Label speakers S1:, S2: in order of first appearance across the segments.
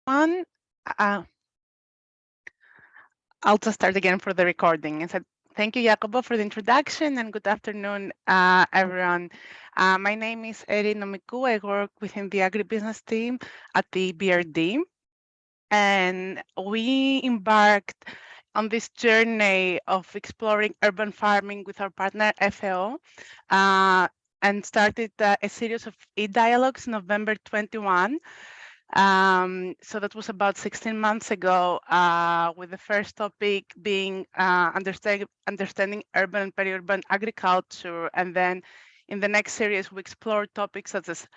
S1: Uh, I'll just start again for the recording. And said, thank you, Jacobo, for the introduction, and good afternoon, everyone. My name is Eri Nomiku. I work within the agribusiness team at the BRD, and we embarked on this journey of exploring urban farming with our partner FAO, and started a series of e-dialogues in November 21. So that was about 16 months ago, with the first topic being understanding urban and peri-urban agriculture. And then in the next series, we explored topics such as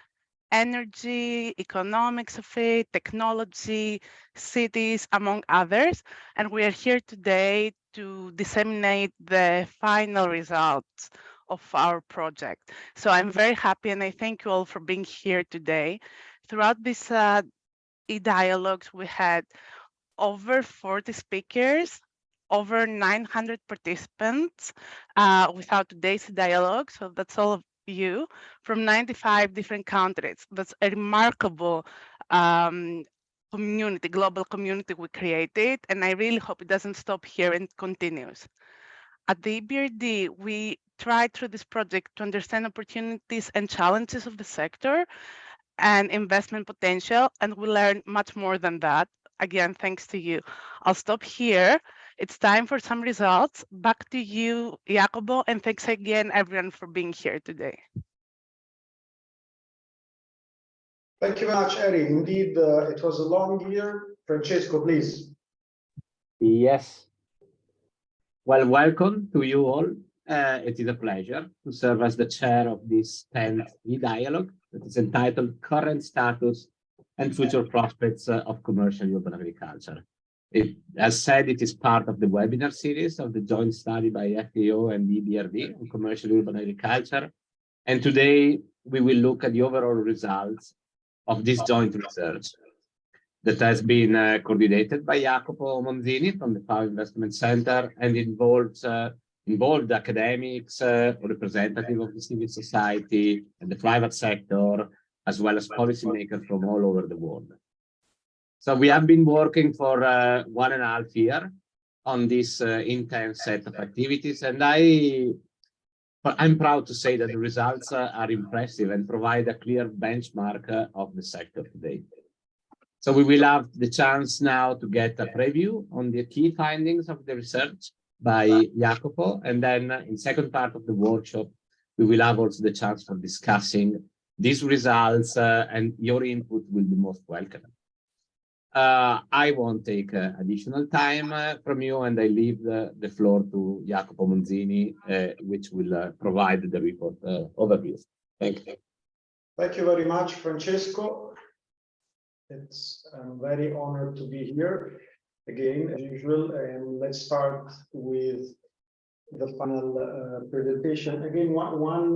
S1: energy, economics of it, technology, cities, among others. And we are here today to disseminate the final results of our project. So I'm very happy, and I thank you all for being here today. Throughout this e-dialogues, we had over 40 speakers, over 900 participants without today's dialogue. So that's all of you from 95 different countries. That's a remarkable community, global community we created, and I really hope it doesn't stop here and continues. At the EBRD, we tried through this project to understand opportunities and challenges of the sector and investment potential, and we learned much more than that. Again, thanks to you. I'll stop here. It's time for some results. Back to you, Jacobo, and thanks again, everyone, for being here today.
S2: Thank you very much, Eri. Indeed, it was a long year. Francesco, please.
S3: Yes. Well, welcome to you all. It is a pleasure to serve as the chair of this 10th e-dialogue that is entitled Current Status and Future Prospects of Commercial Urban Agriculture. As said, it is part of the webinar series of the joint study by FAO and EBRD on commercial urban agriculture. And today we will look at the overall results of this joint research that has been coordinated by Jacopo Monzini from the FAO Investment Center and involved academics, representatives of the civil society and the private sector, as well as policymakers from all over the world. So we have been working for 1.5 years on this intense set of activities, and I'm proud to say that the results are impressive and provide a clear benchmark of the sector today. So we will have the chance now to get a preview on the key findings of the research by Jacopo, and then in second part of the workshop, we will have also the chance for discussing these results, and your input will be most welcome. I won't take additional time from you, and I leave the floor to Jacopo Monzini, which will provide the report overview. Thank you.
S2: Thank you very much, Francesco. I'm very honored to be here again, as usual. And let's start with the final presentation. Again, one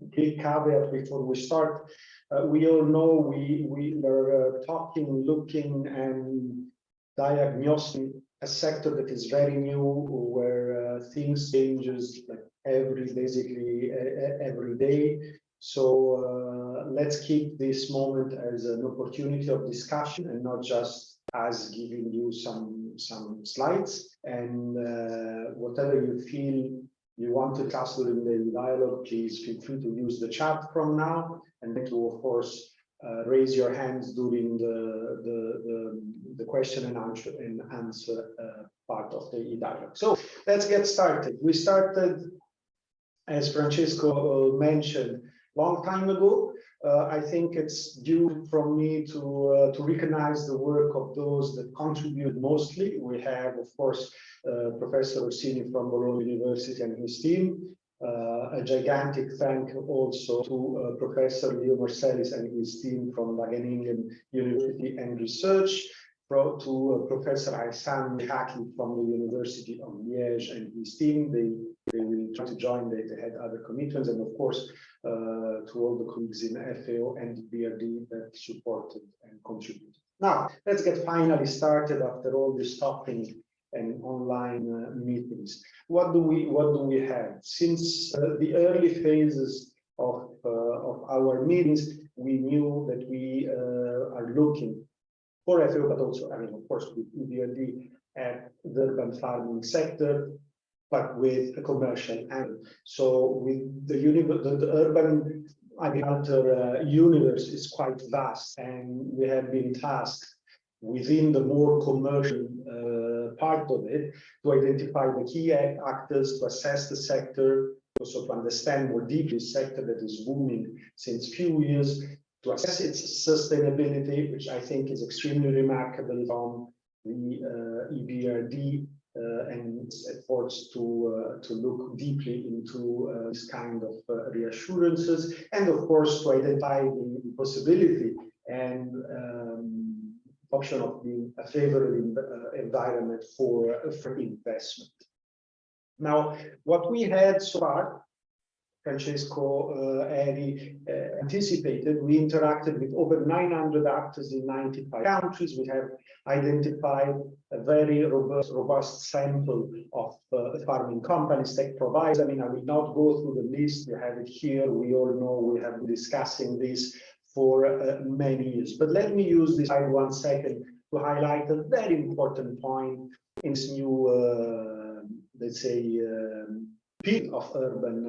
S2: big caveat before we start. We all know we are talking, looking, and diagnosing a sector that is very new, where things changes like basically every day. So let's keep this moment as an opportunity of discussion and not just as giving you some slides. And whatever you feel you want to discuss during the dialogue, please feel free to use the chat from now, and then to, of course, raise your hands during the question and answer part of the e-dialogue. So let's get started. We started, as Francesco mentioned, long time ago. I think it's due from me to recognize the work of those that contribute mostly. We have, of course, Professor Orsini from Bologna University and his team. A gigantic thank also to Professor Leo Marcellis and his team from Wageningen University and Research, to Professor Aysam Haki from the University of Liège and his team. They will try to join, they had other commitments, and of course, to all the colleagues in FAO and BRD that supported and contributed. Now, let's get finally started after all this talking and online meetings. What do we have? Since the early phases of our meetings, we knew that we are looking for FAO, but also, I mean, of course, with EBRD at the urban farming sector, but with a commercial angle. So with the urban agriculture universe is quite vast, and we have been tasked within the more commercial part of it to identify the key actors, to assess the sector, also to understand more deeply the sector that is booming since few years, to assess its sustainability, which I think is extremely remarkable from the EBRD and its efforts to look deeply into this kind of reassurances, and of course to identify the possibility and option of being a favorable environment for investment. Now, what we had so far, Francesco anticipated, we interacted with over 900 actors in 95 countries. We have identified a very robust sample of farming companies, tech providers. I mean, I will not go through the list. You have it here. We all know we have been discussing this for many years. But let me use this slide 1 second to highlight a very important point in this new, let's say, period of urban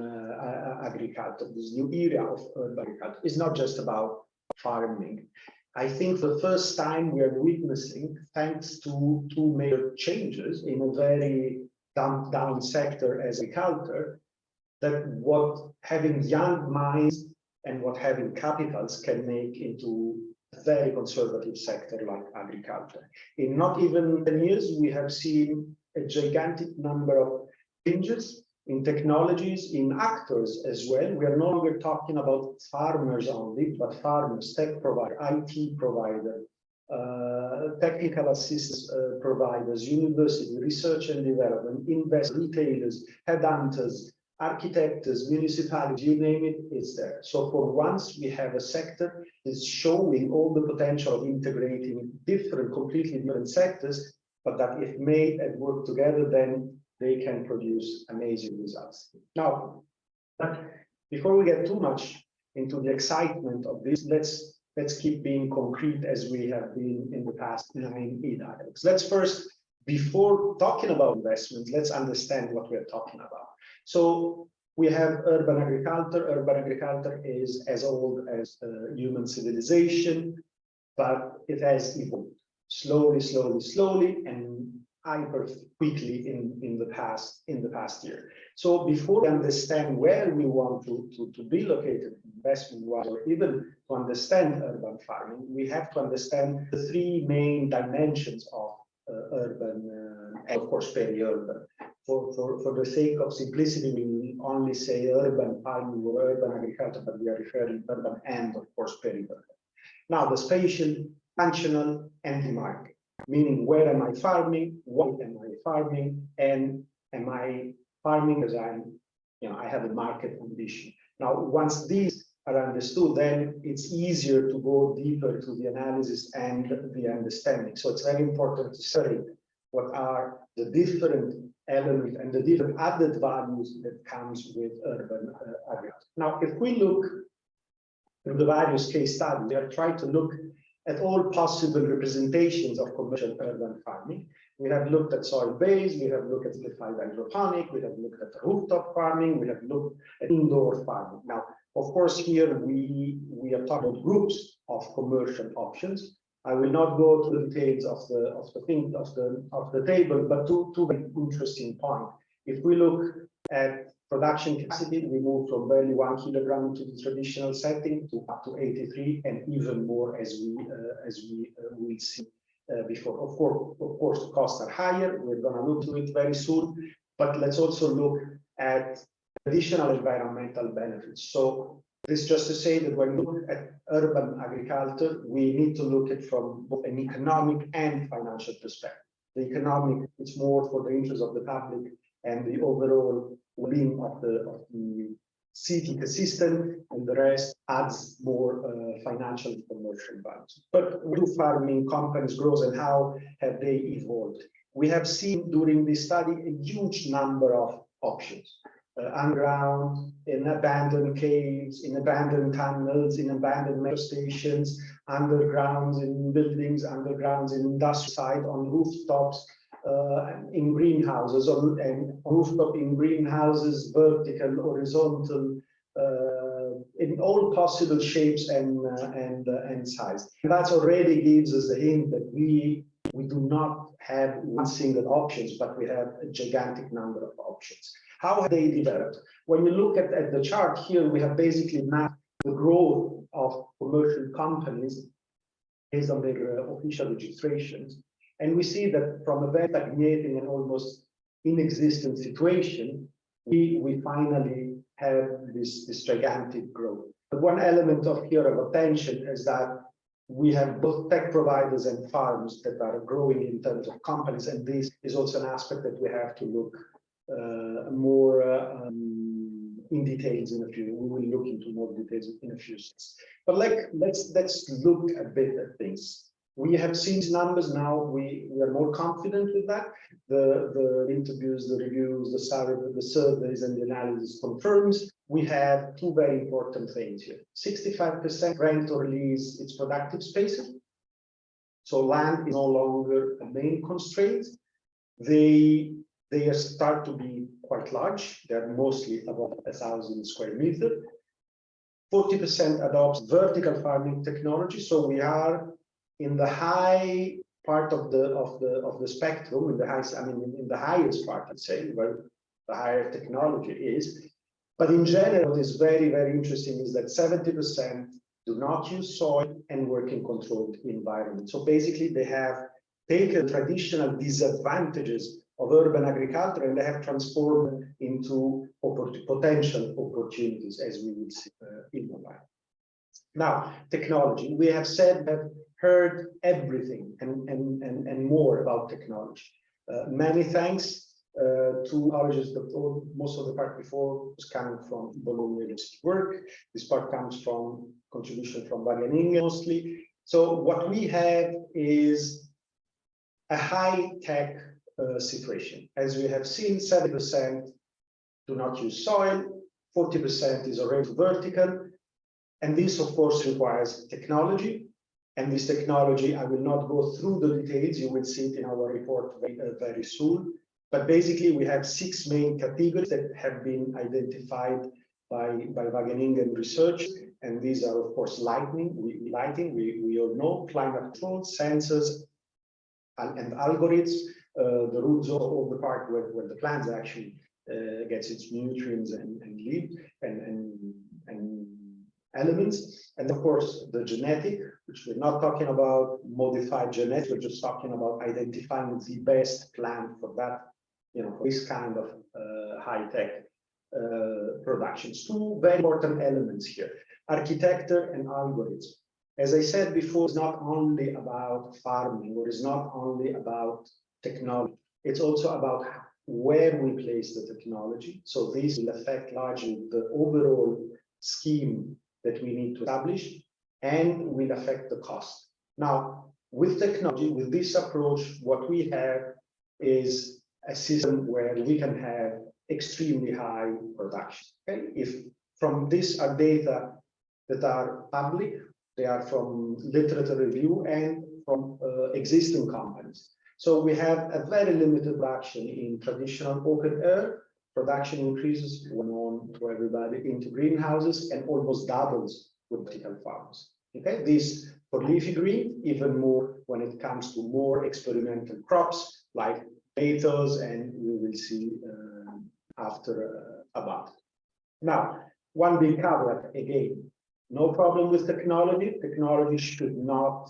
S2: agriculture. This new era of urban agriculture is not just about farming. I think for the first time we are witnessing, thanks to two major changes in a very dumbed down sector as agriculture, that what having young minds and what having capitals can make into a very conservative sector like agriculture. In not even 10 years, we have seen a gigantic number of changes in technologies, in actors as well. We are no longer talking about farmers only, but farmers, tech provider, IT provider, technical assistance providers, university, research and development, investors, retailers, headhunters, architects, municipalities, you name it, it's there. So for once, we have a sector that's showing all the potential of integrating different, completely different sectors, but that if made and work together, then they can produce amazing results. Now, before we get too much into the excitement of this, let's keep being concrete as we have been in the past 9 e-dialogues. Let's first, before talking about investment, let's understand what we're talking about. So we have urban agriculture. Urban agriculture is as old as human civilization, but it has evolved slowly, and hyper quickly in the past year. So before we understand where we want to be located investment-wise, or even to understand urban farming, we have to understand the 3 main dimensions of urban and of course peri-urban. For the sake of simplicity, we only say urban farming or urban agriculture, but we are referring to urban and of course peri-urban. Now, the spatial, functional, and the market, meaning where am I farming, what am I farming, and am I farming because I have a market condition. Now, once these are understood, then it's easier to go deeper to the analysis and the understanding. So it's very important to study what are the different elements and the different added values that comes with urban agriculture. Now, if we look at the various case studies, we are trying to look at all possible representations of commercial urban farming. We have looked at soil-based, we have looked at simplified hydroponic, we have looked at rooftop farming, we have looked at indoor farming. Now, of course, here we are talking about groups of commercial options. I will not go to the details of the table, but two very interesting points. If we look at production capacity, we move from barely 1 kilogram to the traditional setting to up to 83 and even more as we will see before. Of course, the costs are higher. We're going to look to it very soon, but let's also look at additional environmental benefits. So this is just to say that when we look at urban agriculture, we need to look at from both an economic and financial perspective. The economic, it's more for the interest of the public and the overall well-being of the city ecosystem, and the rest adds more financial and commercial values. But do farming companies grow and how have they evolved? We have seen during this study a huge number of options. underground, in abandoned caves, in abandoned tunnels, in abandoned metro stations, underground in buildings, underground in industrial site, on rooftops, in greenhouses, and rooftop in greenhouses, vertical, horizontal, in all possible shapes and size. And that already gives us a hint that we do not have one single options, but we have a gigantic number of options. How have they developed? When you look at the chart here, we have basically mapped the growth of commercial companies based on their official registrations. And we see that from a very stagnating and almost inexistent situation, we finally have this gigantic growth. But one element of here of attention is that we have both tech providers and farms that are growing in terms of companies, and this is also an aspect that we have to look more in details in a few. We will look into more details in a few seconds. But let's look a bit at things. We have seen these numbers now. We are more confident with that. The interviews, the reviews, the surveys, and the analysis confirms we have two very important things here. 65% rent or lease its productive spaces. So land is no longer a main constraint. They start to be quite large. They're mostly above 1,000 square meters. 40% adopts vertical farming technology. So we are in the high part of the spectrum, in the highest part, I'd say, where the higher technology is. But in general, what is very, very interesting is that 70% do not use soil and work in controlled environment. So basically, they have taken traditional disadvantages of urban agriculture and they have transformed into potential opportunities, as we will see in a while. Now, technology. We have heard everything and more about technology. Many thanks to technologists that most of the part before was coming from Bologna work. This part comes from contribution from Wageningen mostly. So what we have is a high-tech situation. As we have seen, 70% do not use soil, 40% is already vertical, and this of course requires technology. And this technology, I will not go through the details, you will see it in our report very soon. But basically, we have 6 main categories that have been identified by Wageningen research. And these are, of course, lighting, we all know, climate control, sensors, and algorithms, the root zone of the part where the plant actually gets its nutrients and live and elements. And of course, the genetic, which we're not talking about modified genetics, we're just talking about identifying the best plant for that, for this kind of high-tech productions. 2 very important elements here, architecture and algorithms. As I said before, it's not only about farming, or it's not only about technology, it's also about where we place the technology. So this will affect largely the overall scheme that we need to establish and will affect the cost. Now, with technology, with this approach, what we have is a system where we can have extremely high production. Okay? If from this are data that are public, they are from literature review and from existing companies. So we have a very limited production in traditional open air. Production increases, known to everybody, into greenhouses and almost doubles with vertical farms. Okay, this for leafy green, even more when it comes to more experimental crops like tomatoes, and we will see after about. Now, one big caveat again, no problem with technology. Technology should not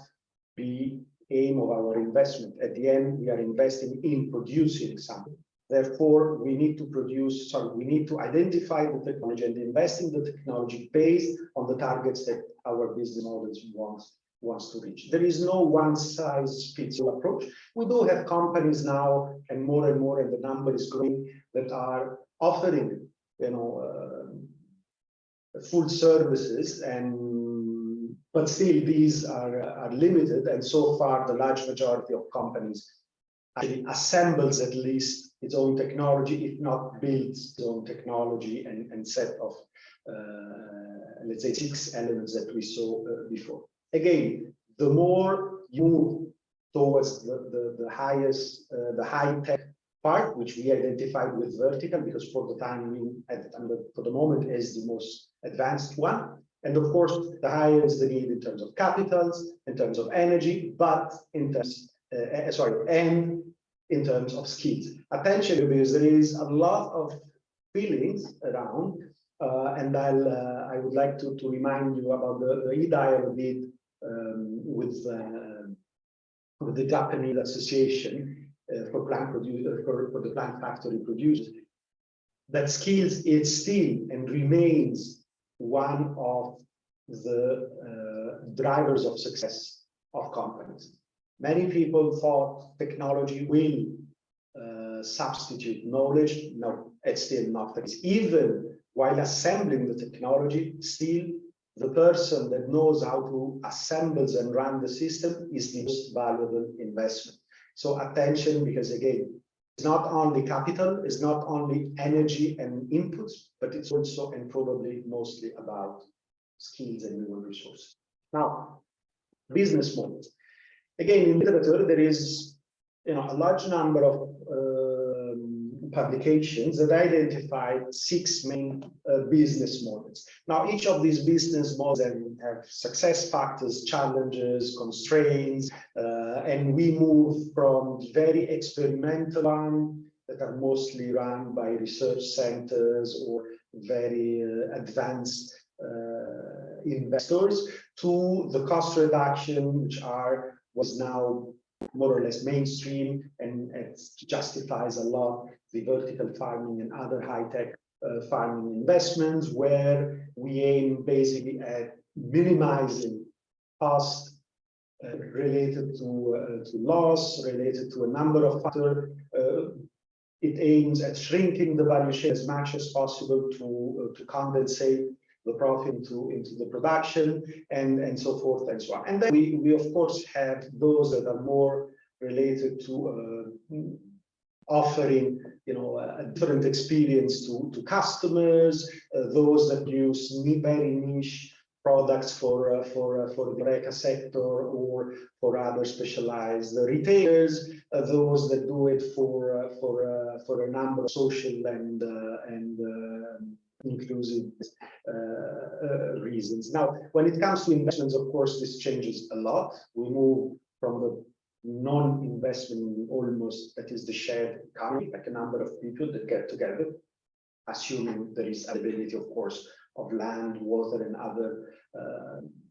S2: be aim of our investment. At the end, we are investing in producing something. Therefore, we need to identify the technology and invest in the technology based on the targets that our business models wants to reach. There is no one-size-fits-all approach. We do have companies now, and more, and the number is growing, that are offering, full services, but still these are limited. And so far, the large majority of companies actually assembles at least its own technology, if not builds its own technology and set of, let's say, 6 elements that we saw before. Again, the more you move towards the highest, the high-tech part, which we identified with vertical, because for the time being, for the moment, is the most advanced one. And of course, the higher is the need in terms of capitals, in terms of energy, but in terms, and in terms of skills. Attention, because there is a lot of feelings around, and I would like to remind you about the e-dialogue we did with the Japanese Association for the plant factory producers. That skills is still and remains one of the drivers of success of companies. Many people thought technology will substitute knowledge. No, it's still not the case. Even while assembling the technology, still the person that knows how to assemble and run the system is the most valuable investment. So attention, because again, it's not only capital, it's not only energy and inputs, but it's also and probably mostly about skills and human resources. Now, business models. Again, in literature, there is a large number of publications that identified 6 main business models. Now, each of these business models have success factors, challenges, constraints, and we move from very experimental ones that are mostly run by research centers or very advanced investors to the cost reduction, which was now more or less mainstream, and it justifies a lot the vertical farming and other high-tech farming investments, where we aim basically at minimizing cost related to loss, related to a number of factors. It aims at shrinking the value chain as much as possible to compensate the profit into the production, and so forth and so on. And then we of course have those that are more related to offering a different experience to customers, those that use very niche products for the HoReCa sector or for other specialized retailers, those that do it for a number of social and inclusive reasons. Now, when it comes to investments, of course, this changes a lot. We move from the non-investment almost, that is the shared economy, like a number of people that get together, assuming there is availability, of course, of land, water, and other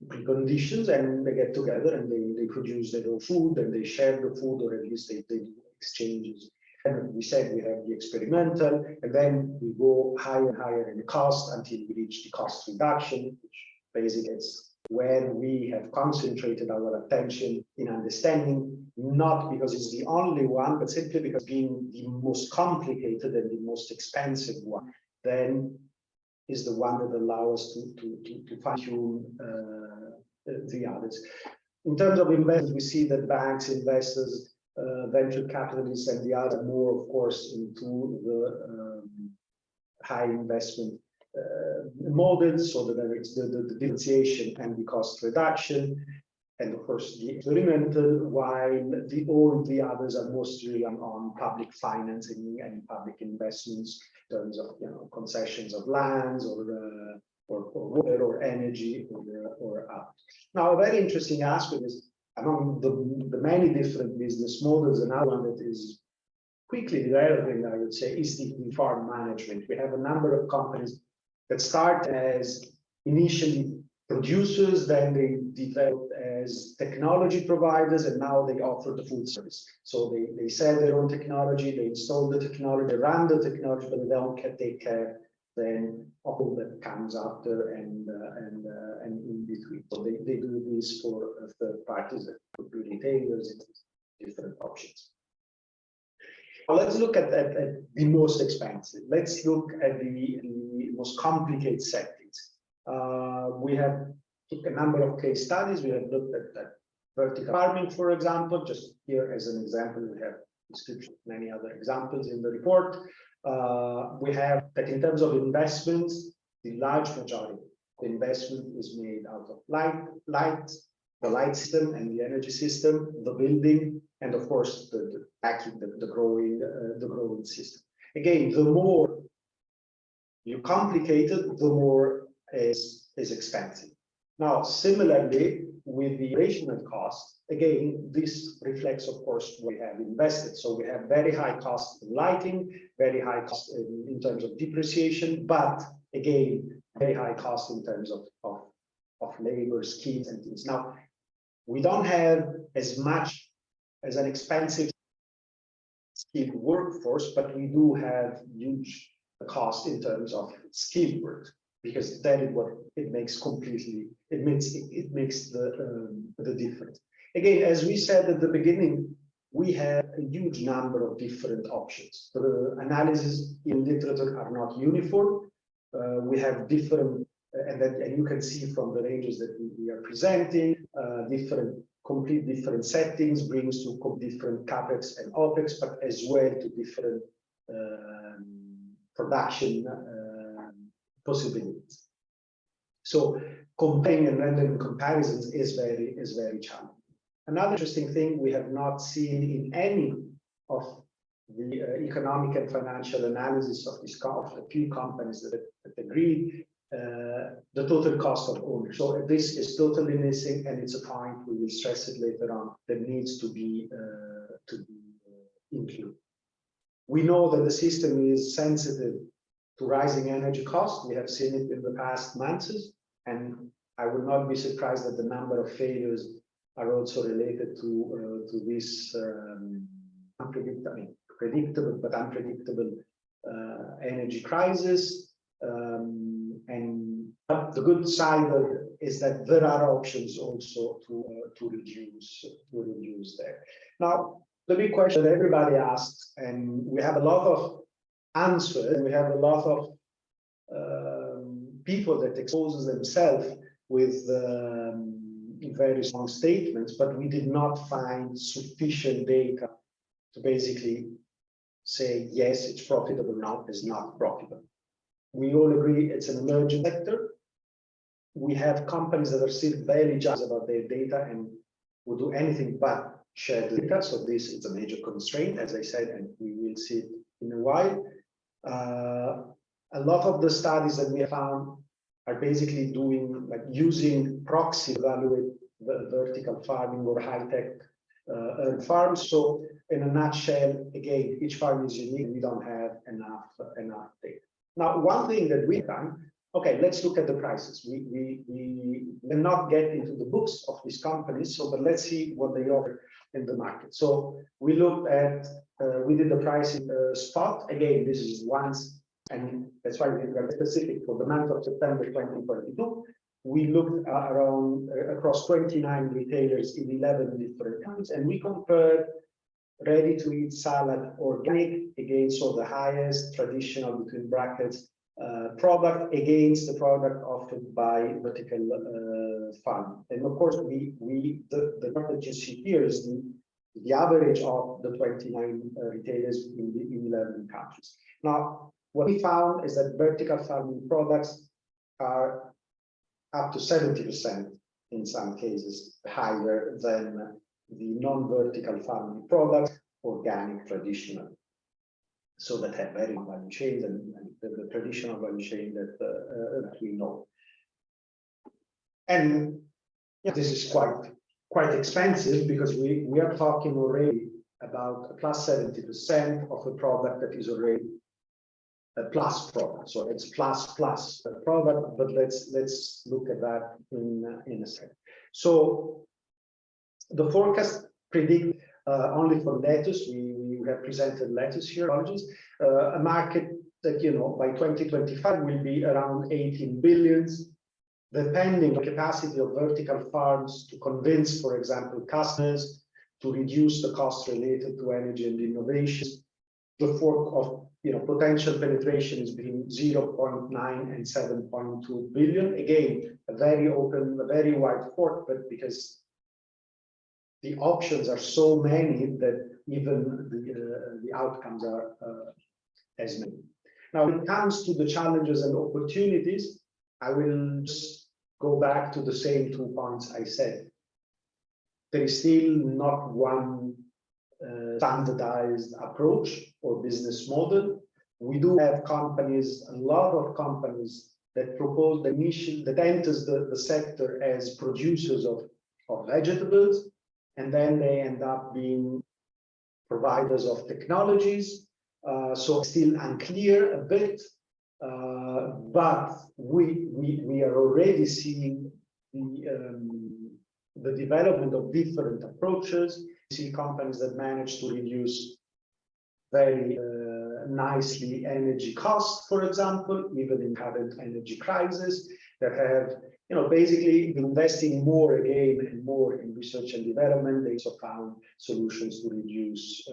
S2: preconditions, and they get together and they produce their own food, and they share the food, or at least they do exchanges. And we said we have the experimental, and then we go higher and higher in the cost until we reach the cost reduction, which basically is where we have concentrated our attention in understanding, not because it's the only one, but simply because being the most complicated and the most expensive one, then is the one that allows us to fine-tune the others. In terms of investors, we see that banks, investors, venture capitalists, and the other more, of course, into the high investment models, so that there is the differentiation and the cost reduction, and of course the experimental, while all the others are mostly on public financing and public investments in terms of concessions of lands or water or energy or other. Now, a very interesting aspect is, among the many different business models, another one that is quickly developing, I would say, is the farm management. We have a number of companies that start as initially producers, then they develop as technology providers, and now they offer the food service. So they sell their own technology, they install the technology, they run the technology, but they don't take care then of all that comes after and in between. So they do this for third parties, that could be retailers, different options. Now let's look at the most expensive. Let's look at the most complicated settings. We have took a number of case studies. We have looked at vertical farming, for example. Just here as an example, we have description, many other examples in the report. We have that in terms of investments, the large majority of the investment is made out of the light system and the energy system, the building, and of course the backing, the growing system. Again, the more you complicate it, the more is expensive. Now, similarly, with the operational cost, again, this reflects, of course, what we have invested. So we have very high cost in lighting, very high cost in terms of depreciation, but again, very high cost in terms of labor, skills, and things. Now, we don't have as much as an expensive skilled workforce, but we do have huge cost in terms of skilled work, because that is what it makes completely, it makes the difference. Again, as we said at the beginning, we have a huge number of different options. The analysis in literature are not uniform. We have different, and you can see from the ranges that we are presenting, complete different settings, brings to different capex and opex, but as well to different production possibilities. So comparing and rendering comparisons is very challenging. Another interesting thing we have not seen in any of the economic and financial analysis of the few companies that agreed the total cost of ownership. So this is totally missing, and it's a point we will stress it later on that needs to be included. We know that the system is sensitive to rising energy costs. We have seen it in the past months, and I will not be surprised that the number of failures are also related to this predictable but unpredictable energy crisis. But the good side of it is that there are options also to reduce there. Now, the big question that everybody asks, and we have a lot of answers, and we have a lot of people that exposes themselves with very strong statements, but we did not find sufficient data to basically say, yes, it's profitable, no, it's not profitable. We all agree it's an emerging sector. We have companies that are still very jealous about their data and will do anything but share the data. So this is a major constraint, as I said, and we will see it in a while. A lot of the studies that we have found are basically doing, like, using proxy to evaluate the vertical farming or high-tech farms. So in a nutshell, again, each farm is unique. We don't have enough data. Now, one thing that we've done, okay, let's look at the prices. We will not get into the books of these companies, but let's see what they offer in the market. So we looked at, we did the pricing spot. Again, this is once, and that's why we are specific for the month of September 2022. We looked around across 29 retailers in 11 different countries, and we compared ready-to-eat salad organic against the highest traditional between brackets product against the product offered by vertical farm. And of course, the number that you see here is the average of the 29 retailers in 11 countries. Now, what we found is that vertical farming products are up to 70% in some cases higher than the non-vertical farming products, organic, traditional. So that have very long value chains and the traditional value chain that we know. And yeah, this is quite expensive, because we are talking already about a plus 70% of a product that is already a plus product. So it's plus product, but let's look at that in a second. So the forecast predict only for lettuce. We have presented lettuce here, a market that, you know, by 2025 will be around 18 billion, depending on the capacity of vertical farms to convince, for example, customers to reduce the costs related to energy and innovation. The fork of, you know, potential penetration is between 0.9 and 7.2 billion. Again, a very open, a very wide fork, but because the options are so many that even the outcomes are as many. Now, when it comes to the challenges and opportunities, I will just go back to the same 2 points I said. There is still not one standardized approach or business model. We do have companies, a lot of companies that propose the mission that enters the sector as producers of vegetables, and then they end up being providers of technologies. So it's still unclear a bit, but we are already seeing the development of different approaches. We see companies that manage to reduce very nicely energy costs, for example, even in current energy crisis, that have, basically investing more again and more in research and development. They also found solutions to reduce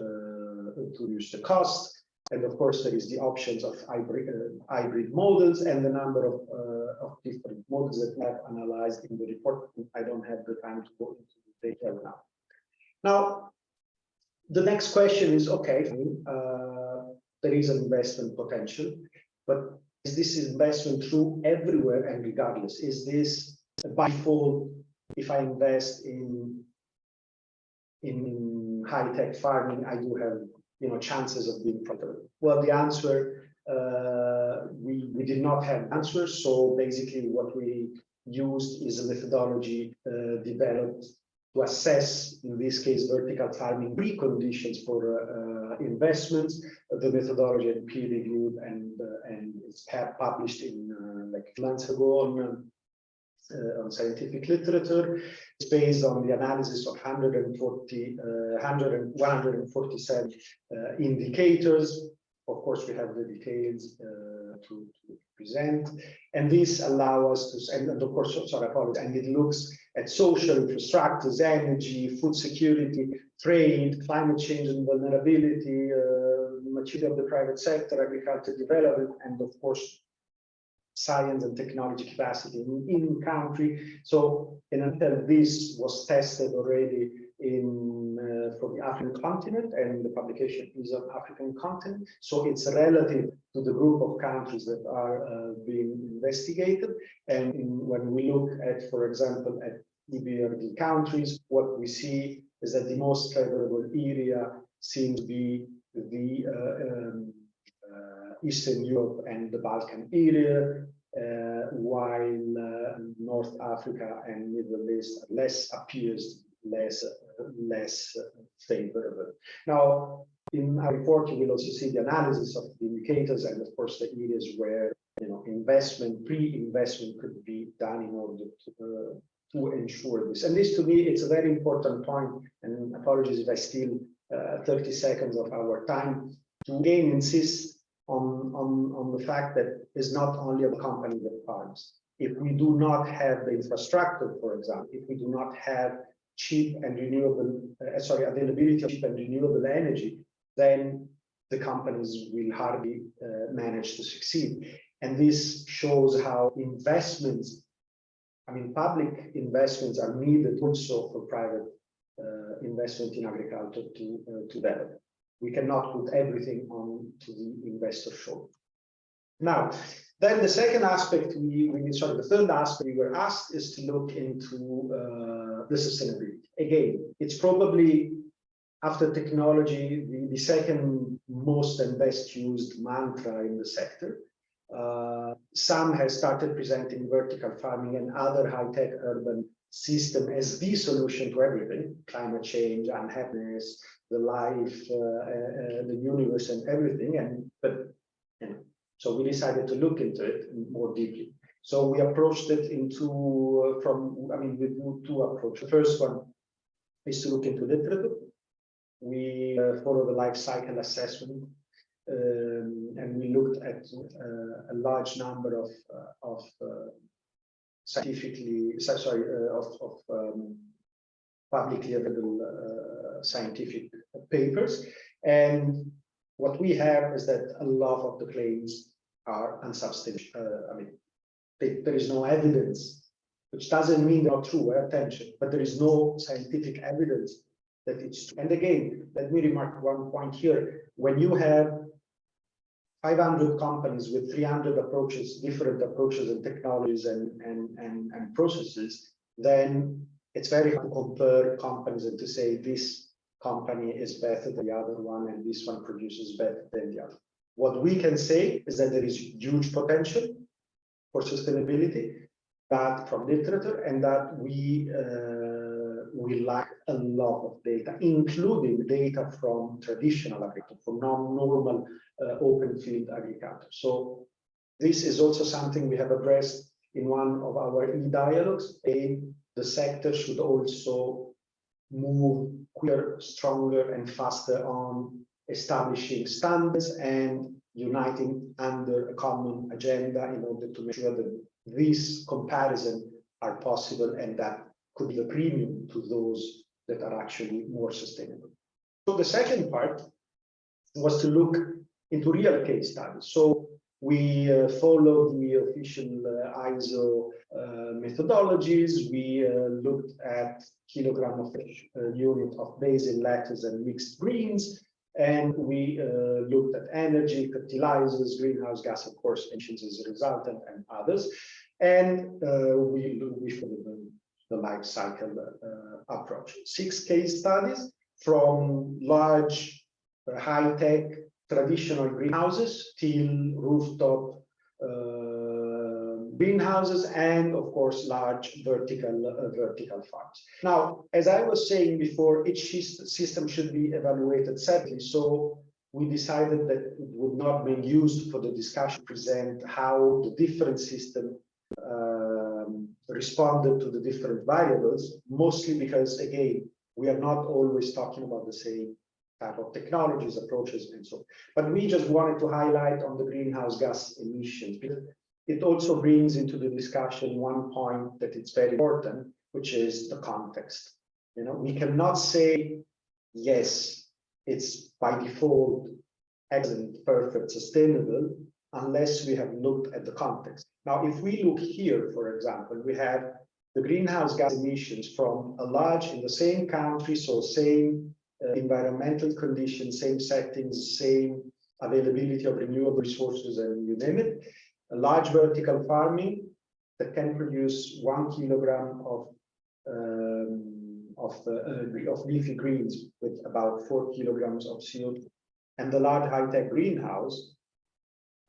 S2: the cost. And of course, there is the options of hybrid models and the number of different models that we have analyzed in the report. I don't have the time to go into the detail now. Now, the next question is, okay, there is an investment potential, but is this investment true everywhere and regardless? Is this by default, if I invest in high-tech farming, I do have chances of being profitable? Well, the answer, we did not have answers. So basically what we used is a methodology developed to assess, in this case, vertical farming preconditions for investments. The methodology is peer-reviewed and it's published in like months ago on scientific literature. It's based on the analysis of 147 indicators. Of course, we have the details to present, and this allows us to, and of course, sorry, I apologize, and it looks at social infrastructures, energy, food security, trade, climate change and vulnerability, maturity of the private sector, agriculture development, and of course, science and technology capacity in country. So, until this was tested already for the African continent, and the publication is on African continent, so it's relative to the group of countries that are being investigated. And when we look at, for example, at EBRD countries, what we see is that the most favorable area seems to be the Eastern Europe and the Balkan area, while North Africa and Middle East appears less favorable. Now, in our report, you will also see the analysis of the indicators and, of course, the areas where pre-investment could be done in order to ensure this. And this, to me, it's a very important point. And apologies if I steal 30 seconds of our time to again insist on the fact that it's not only a company that farms. If we do not have the infrastructure, for example, if we do not have cheap and renewable, availability of cheap and renewable energy, then the companies will hardly manage to succeed. And this shows how investments, public investments are needed also for private investment in agriculture to develop. We cannot put everything on to the investor show. Now, then the second aspect, the third aspect we were asked is to look into the sustainability. Again, it's probably, after technology, the second most and best used mantra in the sector. Some have started presenting vertical farming and other high-tech urban system as the solution to everything: climate change, unhappiness, the life, the universe, and everything. So we decided to look into it more deeply. So we approached it with two approaches. The first one is to look into literature. We follow the life cycle assessment, and we looked at a large number of publicly available scientific papers. And what we have is that a lot of the claims are unsubstantiated. There is no evidence which doesn't mean they're not true, attention, but there is no scientific evidence that it's true. And again, let me remark one point here. When you have 500 companies with 300 approaches, different approaches and technologies and processes, then it's very hard to compare companies and to say this company is better than the other one and this one produces better than the other. What we can say is that there is huge potential for sustainability, that from literature, and that we lack a lot of data, including data from traditional agriculture, from non-normal open field agriculture. So this is also something we have addressed in one of our e-dialogues. The sector should also move quicker, stronger, and faster on establishing standards and uniting under a common agenda in order to make sure that these comparisons are possible and that could be a premium to those that are actually more sustainable. So the second part was to look into real case studies. So we followed the official ISO methodologies. We looked at kilogram of unit of basil, lettuce, and mixed greens. And we looked at energy, fertilizers, greenhouse gas, of course, emissions as a result, and others. And we followed the life cycle approach. 6 case studies from large, high-tech, traditional greenhouses till rooftop greenhouses, and of course large vertical farms. Now, as I was saying before, each system should be evaluated separately. So we decided that it would not be used for the discussion present how the different system responded to the different variables, mostly because again, we are not always talking about the same type of technologies, approaches, and so on. But we just wanted to highlight on the greenhouse gas emissions, because it also brings into the discussion one point that it's very important, which is the context. You know, we cannot say, yes, it's by default excellent, perfect, sustainable, unless we have looked at the context. Now, if we look here, for example, we have the greenhouse gas emissions from a large in the same country, so same environmental conditions, same settings, same availability of renewable resources, and you name it. A large vertical farming that can produce 1 kilogram of leafy greens with about 4 kilograms of CO2, and the large high-tech greenhouse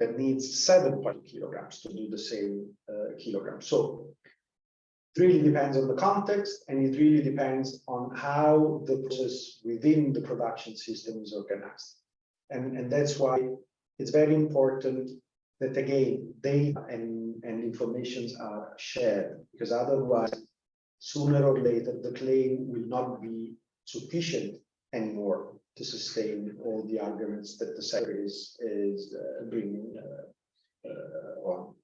S2: that needs 7 kilograms to do the same kilogram. So it really depends on the context, and it really depends on how the process within the production system is organized. And that's why it's very important that, again, data and informations are shared, because otherwise, sooner or later, the claim will not be sufficient anymore to sustain all the arguments that the sector is bringing on.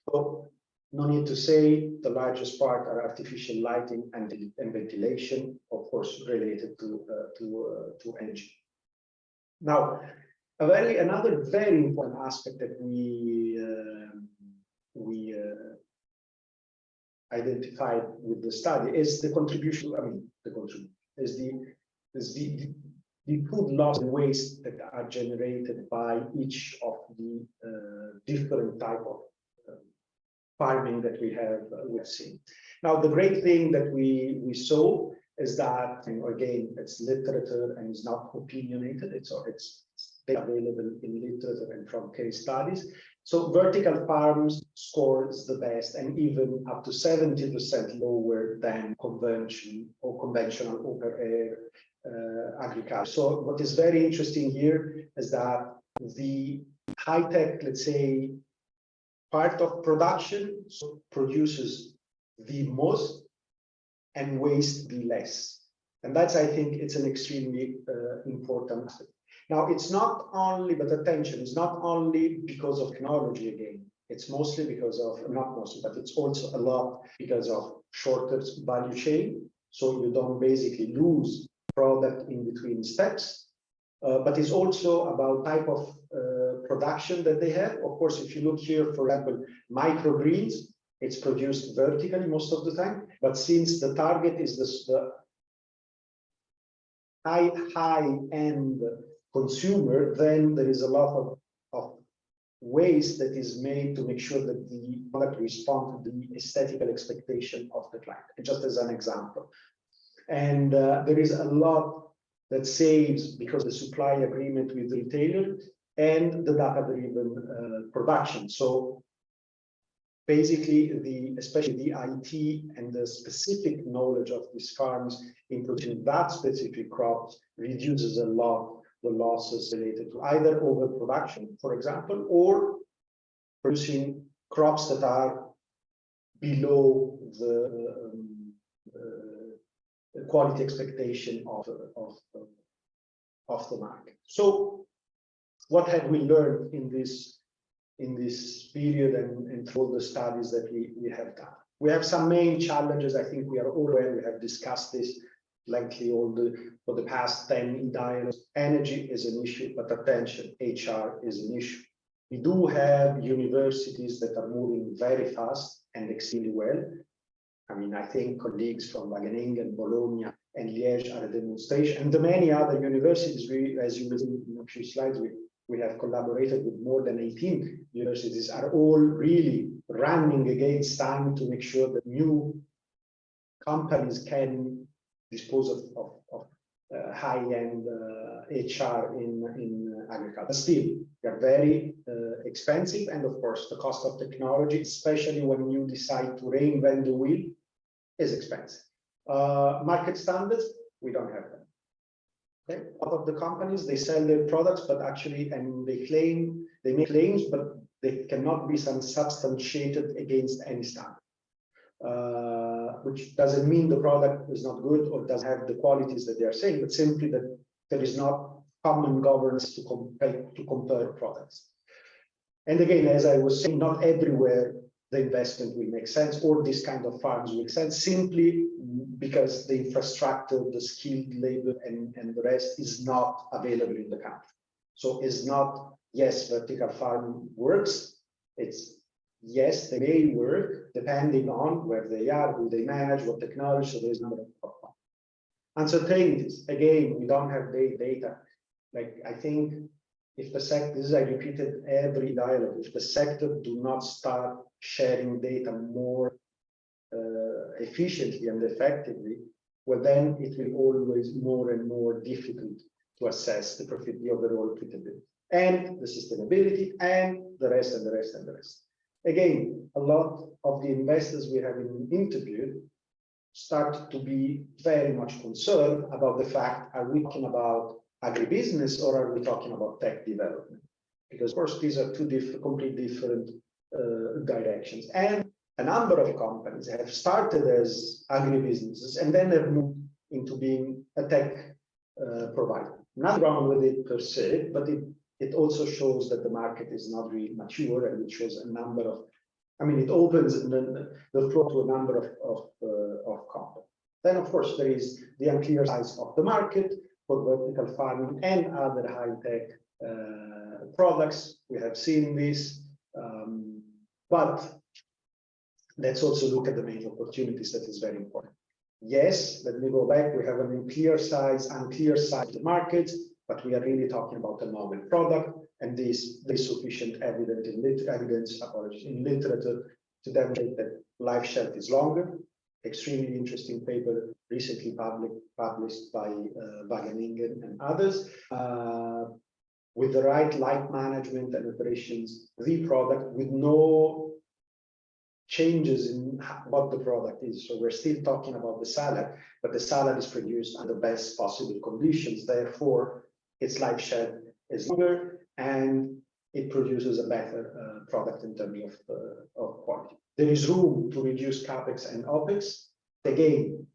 S2: So, no need to say, the largest part are artificial lighting and ventilation, of course, related to energy. Now, another very important aspect that we identified with the study is the contribution. I mean, is the food loss and waste that are generated by each of the different type of farming that we've seen. Now, the great thing that we saw is that, and again, it's literature and it's not opinionated. It's available in literature and from case studies. So vertical farms scores the best, and even up to 70% lower than conventional open air agriculture. So what is very interesting here is that the high-tech, let's say, part of production produces the most and waste the less. And that's, I think, it's an extremely important aspect. Now, it's not only, but attention, it's not only because of technology again. It's mostly because of, not mostly, but it's also a lot because of shorter value chain. So you don't basically lose product in between steps. But it's also about type of production that they have. Of course, if you look here, for example, microgreens, it's produced vertically most of the time. But since the target is the high-end consumer, then there is a lot of waste that is made to make sure that the product responds to the aesthetical expectation of the client, just as an example. And there is a lot that saves because of the supply agreement with the retailer and the data-driven production. So basically, especially the IT and the specific knowledge of these farms in producing that specific crops reduces a lot the losses related to either overproduction, for example, or producing crops that are below the quality expectation of the market. So what have we learned in this period and through the studies that we have done? We have some main challenges. I think we are all aware, we have discussed this lengthily for the past 10 dialogues. Energy is an issue, but attention, HR is an issue. We do have universities that are moving very fast and extremely well. I mean, I think colleagues from Wageningen, Bologna, and Liège are a demonstration, and the many other universities, as you will see in a few slides, we have collaborated with more than 18 universities, are all really running against time to make sure that new companies can dispose of high-end HR in agriculture. But still, they are very expensive, and of course, the cost of technology, especially when you decide to reinvent the wheel, is expensive. Market standards, we don't have them. Okay, a lot of the companies, they sell their products, but actually, and they make claims, but they cannot be substantiated against any standard. Which doesn't mean the product is not good or doesn't have the qualities that they are saying, but simply that there is not common governance to compare products. And again, as I was saying, not everywhere the investment will make sense or this kind of farms will make sense, simply because the infrastructure, the skilled labor, and the rest is not available in the country. So it's not, yes, vertical farming works. It's yes, they may work depending on where they are, who they manage, what technology. So there's number of uncertainties. Again, we don't have data. Like I think if the sector, this is I repeated every dialogue, if the sector do not start sharing data more efficiently and effectively, well, then it will always more and more difficult to assess the overall profitability and the sustainability and the rest and the rest and the rest. Again, a lot of the investors we have interviewed start to be very much concerned about the fact, are we talking about agribusiness or are we talking about tech development? Because of course, these are two completely different directions. And a number of companies have started as agribusinesses and then have moved into being a tech provider. Nothing wrong with it per se, but it also shows that the market is not really mature, and it shows a number of, I mean, it opens the floor to a number of companies. Then, of course, there is the unclear size of the market for vertical farming and other high-tech products. We have seen this, but let's also look at the main opportunities. That is very important. Yes, let me go back. We have an unclear size of the market, but we are really talking about a novel product, and there's sufficient evidence in literature to demonstrate that life shelf is longer. Extremely interesting paper recently published by Wageningen and others. With the right light management and operations, the product with no changes in what the product is. So we're still talking about the salad, but the salad is produced under the best possible conditions. Therefore, its life shelf is longer and it produces a better product in terms of quality. There is room to reduce capex and opex. Again,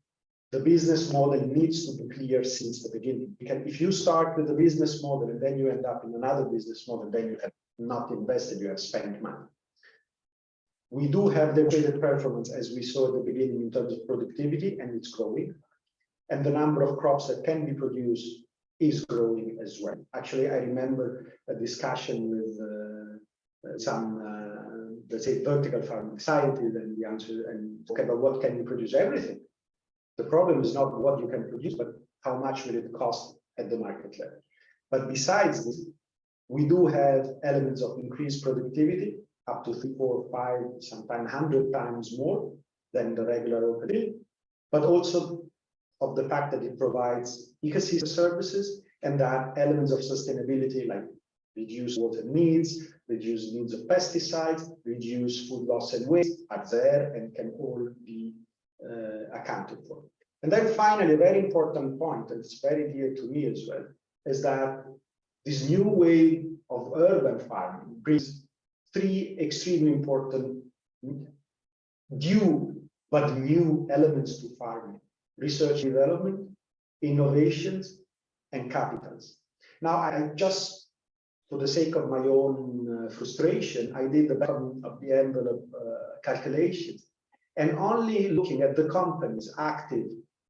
S2: the business model needs to be clear since the beginning. Because if you start with the business model and then you end up in another business model, then you have not invested, you have spent money. We do have demonstrated performance, as we saw at the beginning, in terms of productivity, and it's growing. And the number of crops that can be produced is growing as well. Actually, I remember a discussion with some, let's say, vertical farming societies, and the answer, and talk about what can you produce? Everything. The problem is not what you can produce, but how much will it cost at the market level. But besides this, we do have elements of increased productivity, up to 3, 4, 5, sometimes 100 times more than the regular open field, but also of the fact that it provides ecosystem services and that elements of sustainability like reduced water needs, reduced needs of pesticides, reduced food loss and waste are there and can all be accounted for. And then finally, a very important point, and it's very dear to me as well, is that this new way of urban farming brings 3 extremely important new elements to farming: research and development, innovations, and capitals. Now, I just, for the sake of my own frustration, I did the back of the envelope calculations, and only looking at the companies active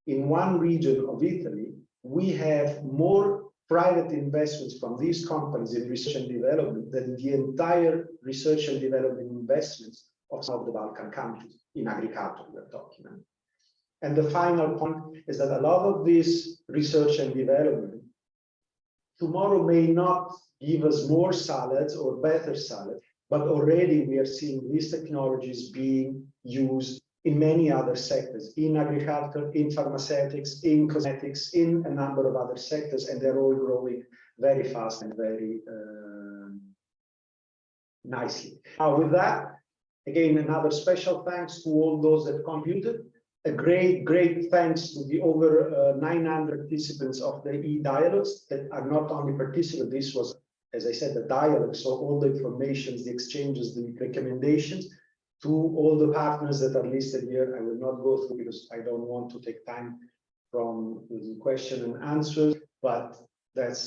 S2: in one region of Italy, we have more private investments from these companies in research and development than the entire research and development investments of some of the Balkan countries in agriculture we're talking about. And the final point is that a lot of this research and development tomorrow may not give us more salads or better salads, but already we are seeing these technologies being used in many other sectors, in agriculture, in pharmaceutics, in cosmetics, in a number of other sectors, and they're all growing very fast and very nicely. Now, with that, again, another special thanks to all those that contributed. A great thanks to the over 900 participants of the e-dialogues that are not only participants. This was, as I said, the dialogue, so all the information, the exchanges, the recommendations. To all the partners that are listed here, I will not go through because I don't want to take time from the question and answers, but that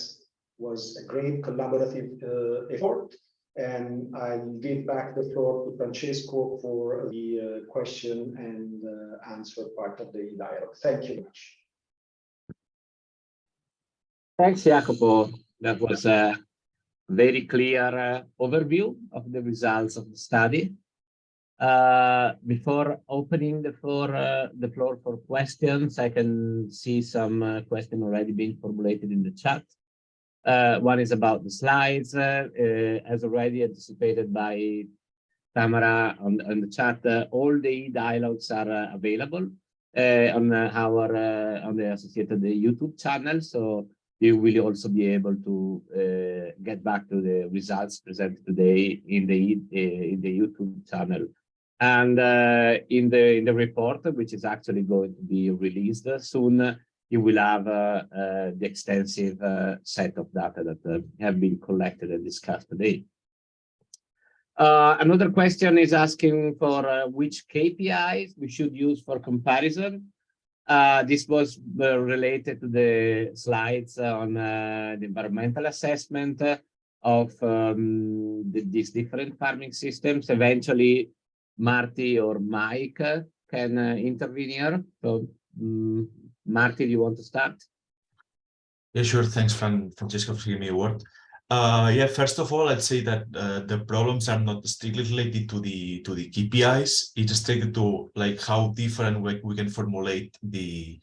S2: was a great collaborative effort. And I'll give back the floor to Francesco for the question and answer part of the dialogue. Thank you much.
S3: Thanks, Jacopo. That was a very clear overview of the results of the study. Before opening the floor for questions, I can see some questions already being formulated in the chat. One is about the slides, as already anticipated by Tamara on the chat. All the dialogues are available on the associated YouTube channel, so you will also be able to get back to the results presented today in the YouTube channel. And in the report, which is actually going to be released soon, you will have the extensive set of data that have been collected and discussed today. Another question is asking for which KPIs we should use for comparison. This was related to the slides on the environmental assessment of these different farming systems. Eventually, Marty or Mike can intervene here. So, Marty, do you want to start?
S4: Yeah, sure. Thanks, Francesco, for giving me a word. Yeah, first of all, I'd say that the problems are not strictly related to the KPIs. It's just related to like how different we can formulate the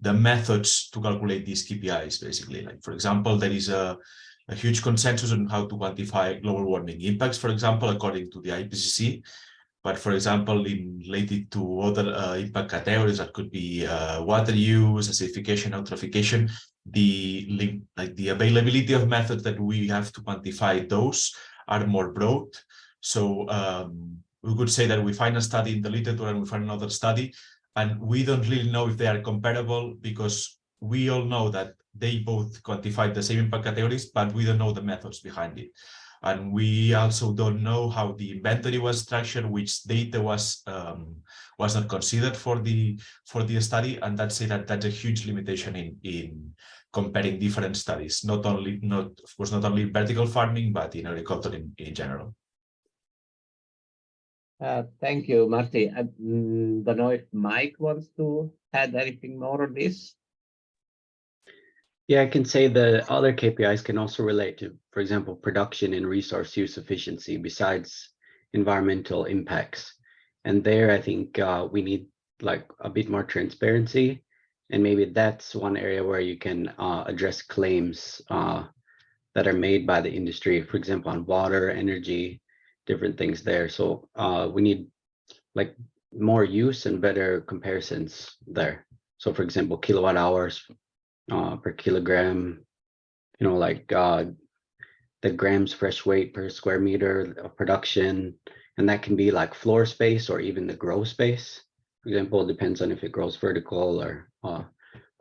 S4: methods to calculate these KPIs. Basically, like for example, there is a huge consensus on how to quantify global warming impacts, for example, according to the IPCC. But for example, related to other impact categories that could be water use, acidification, eutrophication, the availability of methods that we have to quantify those are more broad. So we could say that we find a study in the literature and we find another study, and we don't really know if they are comparable because we all know that they both quantify the same impact categories, but we don't know the methods behind it. And we also don't know how the inventory was structured, which data was not considered for the study, and that's a huge limitation in comparing different studies. Not only vertical farming, but in agriculture in general.
S3: Thank you, Marty. I don't know if Mike wants to add anything more on this.
S5: Yeah, I can say the other KPIs can also relate to, for example, production and resource use efficiency besides environmental impacts. And there, I think we need like a bit more transparency. And maybe that's one area where you can address claims that are made by the industry, for example, on water, energy, different things there. So we need like more use and better comparisons there. So for example, kilowatt hours per kilogram, like the grams fresh weight per square meter of production. And that can be like floor space or even the grow space. For example, it depends on if it grows vertical or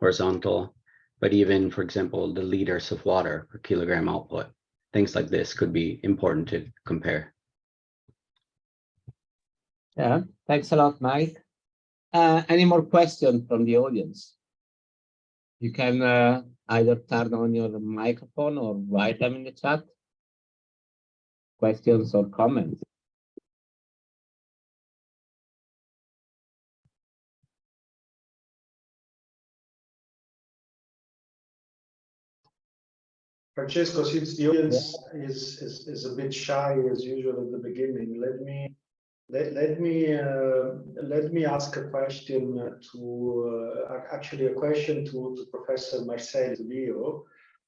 S5: horizontal. But even, for example, the liters of water per kilogram output, things like this could be important to compare.
S3: Yeah, thanks a lot, Mike. Any more questions from the audience? You can either turn on your microphone or write them in the chat. Questions or comments?
S2: Francesco, since the audience is a bit shy as usual at the beginning, let me ask a question actually a question to Professor Marcel Leo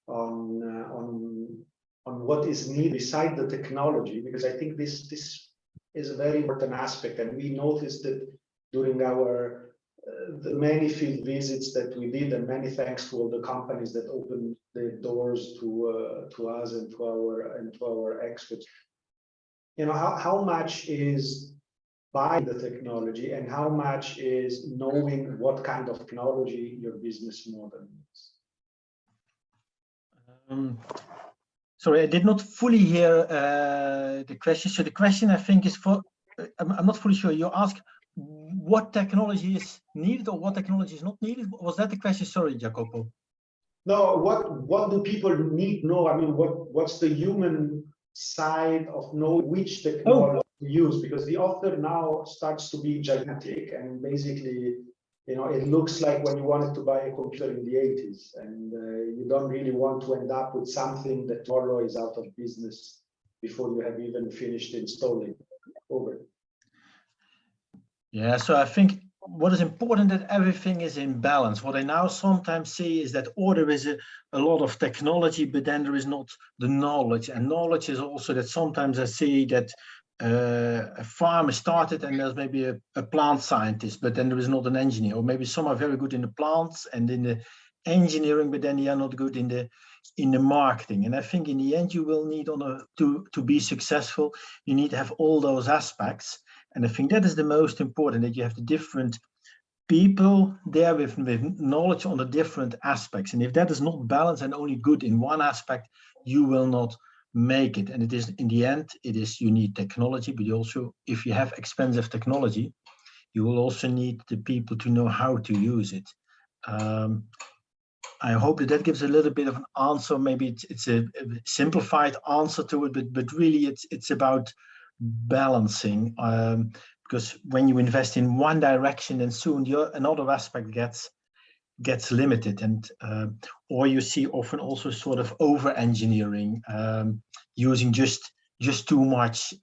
S2: on what is needed beside the technology, because I think this is a very important aspect, and we noticed that during our the many field visits that we did, and many thanks to all the companies that opened the doors to us and to our experts. How much is buying the technology and how much is knowing what kind of technology your business model is?
S6: Sorry, I did not fully hear the question. So the question, I think, is for, I'm not fully sure. You ask what technology is needed or what technology is not needed. Was that the question? Sorry, Jacopo.
S2: No, what do people need to know? I mean, what's the human side of knowing which technology to use? Because the offer now starts to be gigantic, and basically, it looks like when you wanted to buy a computer in the 80s, and you don't really want to end up with something that tomorrow is out of business before you have even finished installing. Over.
S6: Yeah, so I think what is important that everything is in balance. What I now sometimes see is that there is a lot of technology, but then there is not the knowledge. And knowledge is also that sometimes I see that a farm is started and there's maybe a plant scientist, but then there is not an engineer. Or maybe some are very good in the plants and in the engineering, but then they are not good in the marketing. And I think in the end, you will need to be successful, you need to have all those aspects. And I think that is the most important, that you have the different people there with knowledge on the different aspects. And if that is not balanced and only good in one aspect, you will not make it. And it is, in the end, you need technology, but you also, if you have expensive technology, you will also need the people to know how to use it. I hope that gives a little bit of an answer. Maybe it's a simplified answer to it, but really it's about balancing, because when you invest in one direction, then soon another aspect gets limited, and or you see often also sort of over engineering, using just too much.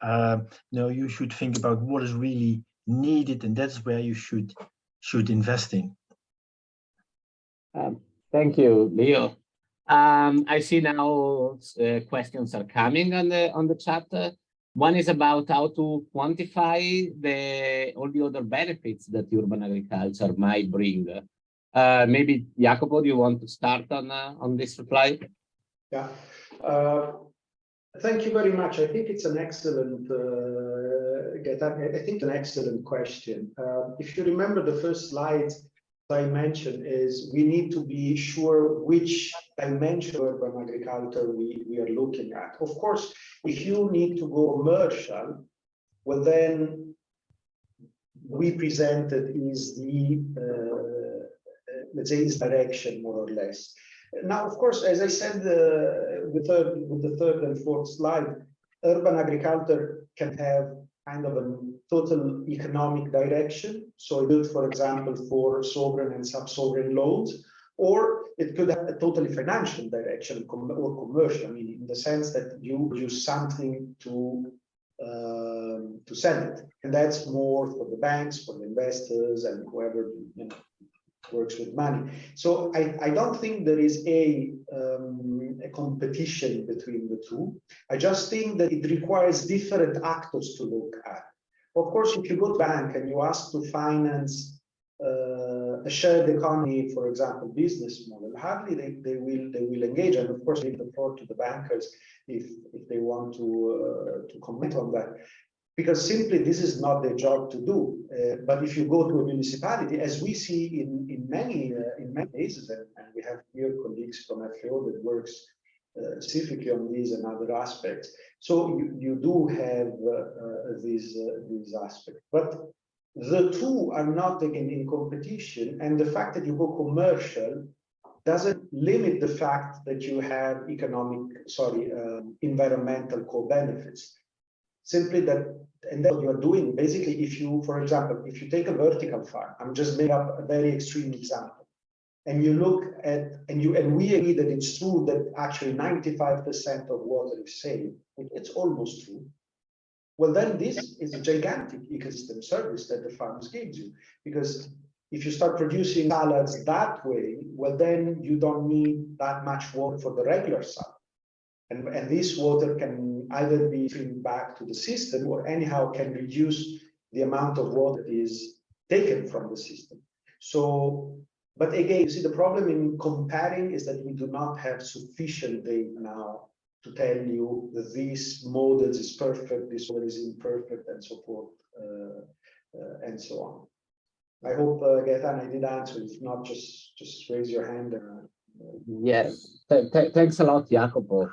S6: You should think about what is really needed, and that's where you should invest in.
S3: Thank you, Leo. I see now questions are coming on the chat. One is about how to quantify all the other benefits that urban agriculture might bring. Maybe Jacopo, do you want to start on this reply?
S2: Yeah. Thank you very much. I think it's an excellent an excellent question. If you remember the first slide I mentioned, is we need to be sure which dimension of urban agriculture we are looking at. Of course, if you need to go commercial, well then we presented is the let's say is direction more or less. Now, of course, as I said with the third and fourth slide, urban agriculture can have kind of a total economic direction. So built, for example, for sovereign and sub-sovereign loans, or it could have a totally financial direction or commercial, I mean, in the sense that you use something to sell it, and that's more for the banks, for the investors, and whoever works with money. So I don't think there is a competition between the two. I just think that it requires different actors to look at. Of course, if you go to bank and you ask to finance a shared economy, for example, business model, hardly they will engage. And of course, leave the floor to the bankers if they want to comment on that, because simply this is not their job to do. But if you go to a municipality, as we see in many cases, and we have here colleagues from FAO that works specifically on these and other aspects. So you do have these aspects, but the two are not again in competition, and the fact that you go commercial doesn't limit the fact that you have environmental co-benefits. Simply that, and that's what you are doing. Basically, if you, for example, if you take a vertical farm, I'm just making up a very extreme example, and you look at, and we agree that it's true that actually 95% of water is saved, it's almost true. Well, then this is a gigantic ecosystem service that the farms gives you, because if you start producing salads that way, well, then you don't need that much water for the regular salad. And this water can either be feed back to the system or anyhow can reduce the amount of water that is taken from the system. So, but again, you see, the problem in comparing is that we do not have sufficient data now to tell you that this model is perfect, this one is imperfect, and so forth, and so on. I hope, Gaetan, I did answer. If not, just raise your hand.
S3: Yes, thanks a lot, Jacopo.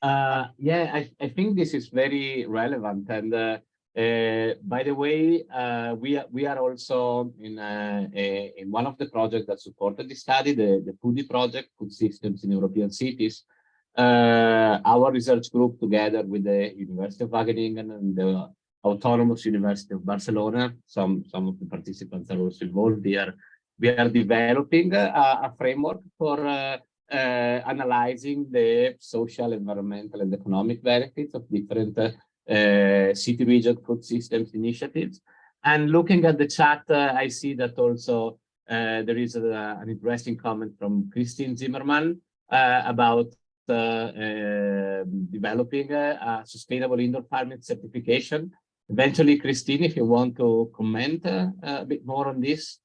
S3: Yeah, I think this is very relevant. And by the way, we are also in one of the projects that supported the study, the FOODie project, Food Systems in European Cities. Our research group, together with the University of Wageningen and the Autonomous University of Barcelona, some of the participants are also involved here. We are developing a framework for analyzing the social, environmental, and economic benefits of different city region food systems initiatives. And looking at the chat, I see that also there is an interesting comment from Christine Zimmerman about developing a sustainable indoor farming certification. Eventually, Christine, if you want to comment a bit more on this.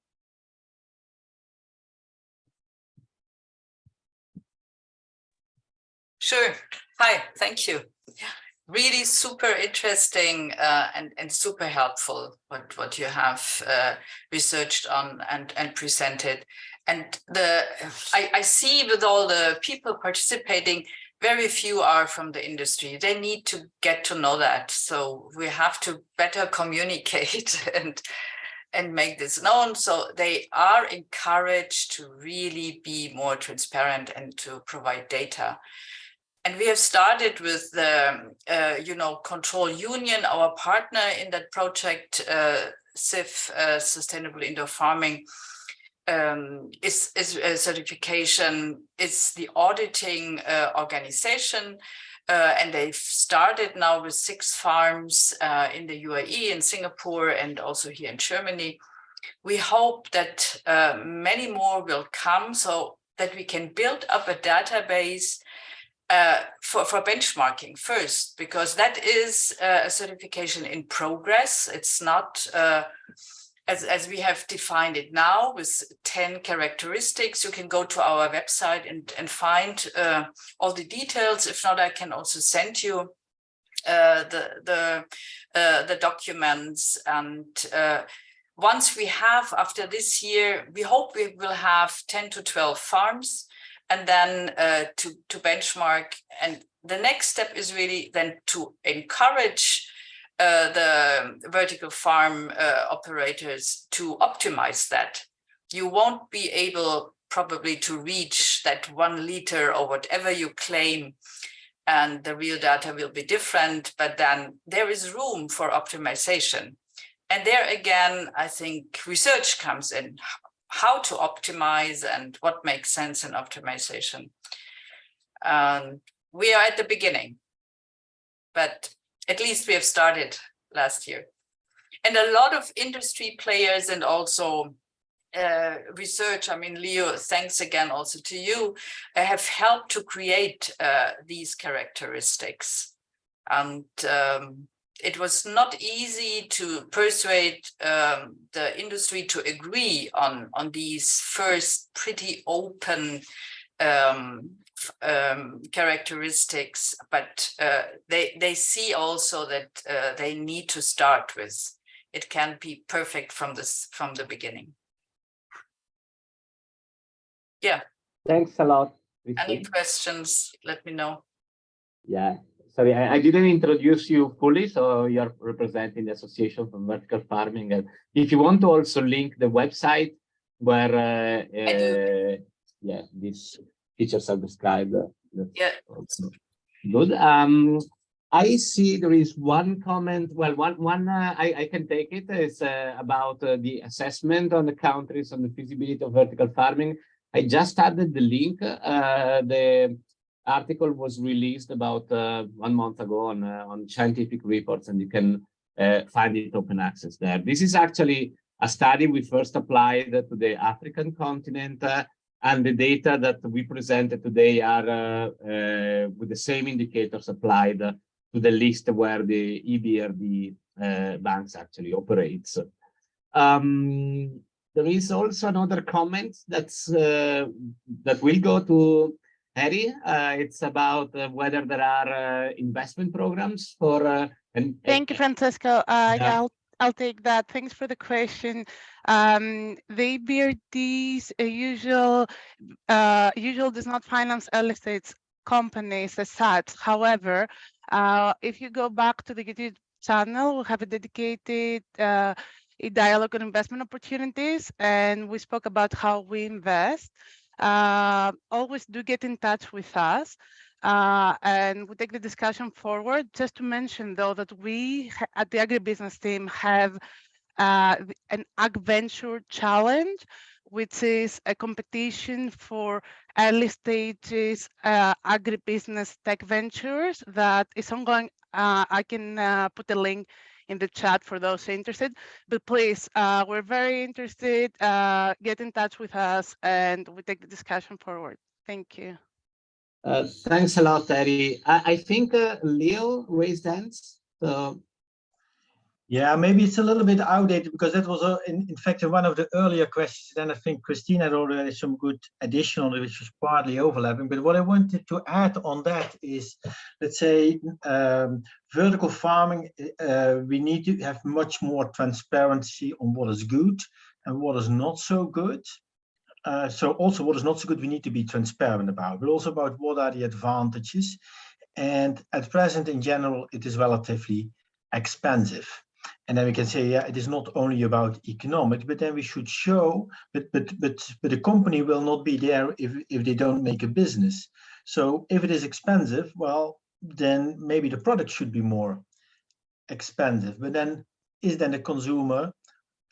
S7: Sure. Hi, thank you. Really super interesting and super helpful what you have researched on and presented. And I see with all the people participating, very few are from the industry. They need to get to know that. So we have to better communicate and make this known. So they are encouraged to really be more transparent and to provide data. And we have started with the, Control Union, our partner in that project, SIF, Sustainable Indoor Farming, is a certification. It's the auditing organization, and they've started now with 6 farms in the UAE, in Singapore, and also here in Germany. We hope that many more will come so that we can build up a database for benchmarking first, because that is a certification in progress. It's not as we have defined it now with 10 characteristics. You can go to our website and find all the details. If not, I can also send you the documents. And once we have, after this year, we hope we will have 10 to 12 farms, and then to benchmark. And the next step is really then to encourage the vertical farm operators to optimize that. You won't be able probably to reach that 1 liter or whatever you claim, and the real data will be different, but then there is room for optimization. And there again, I think research comes in. how to optimize and what makes sense in optimization. We are at the beginning, but at least we have started last year. And a lot of industry players and also research, I mean, Leo, thanks again also to you, have helped to create these characteristics. And it was not easy to persuade the industry to agree on these first pretty open characteristics, but they see also that they need to start with. It can't be perfect from the beginning. Yeah.
S3: Thanks a lot,
S7: Any
S3: Christine.
S7: questions? Let me know.
S3: Yeah, sorry, I didn't introduce you fully, so you're representing the Association for Vertical Farming. And if you want to also link the website where yeah, these features are described.
S7: Yeah.
S3: Good. I see there is one comment. Well, one I can take it. It's about the assessment on the countries on the feasibility of vertical farming. I just added the link. The article was released about 1 month ago on Scientific Reports, and you can find it open access there. This is actually a study we first applied to the African continent, and the data that we presented today are with the same indicators applied to the list where the EBRD banks actually operates. There is also another comment that's that will go to Harry. It's about whether there are investment programs for.
S1: Thank you, Francesco. Yeah, I'll take that. Thanks for the question. The EBRD's usual does not finance early stage companies as such. However, if you go back to the YouTube channel, we have a dedicated a dialogue on investment opportunities, and we spoke about how we invest. Always do get in touch with us, and we take the discussion forward. Just to mention, though, that we at the agribusiness team have an Ag Venture Challenge, which is a competition for early stages agribusiness tech ventures that is ongoing. I can put a link in the chat for those interested, but please, we're very interested. Get in touch with us and we take the discussion forward. Thank you.
S3: Thanks a lot, Terry. I think Leo raised hands. So.
S6: Yeah, maybe it's a little bit outdated because that was in fact one of the earlier questions. Then I think Christine had already some good addition on it, which was partly overlapping. But what I wanted to add on that is, let's say, vertical farming, we need to have much more transparency on what is good and what is not so good. So also what is not so good, we need to be transparent about, but also about what are the advantages. And at present, in general, it is relatively expensive. And then we can say, yeah, it is not only about economics, but then we should show, but the company will not be there if they don't make a business. So if it is expensive, well, then maybe the product should be more expensive. But then is then the consumer,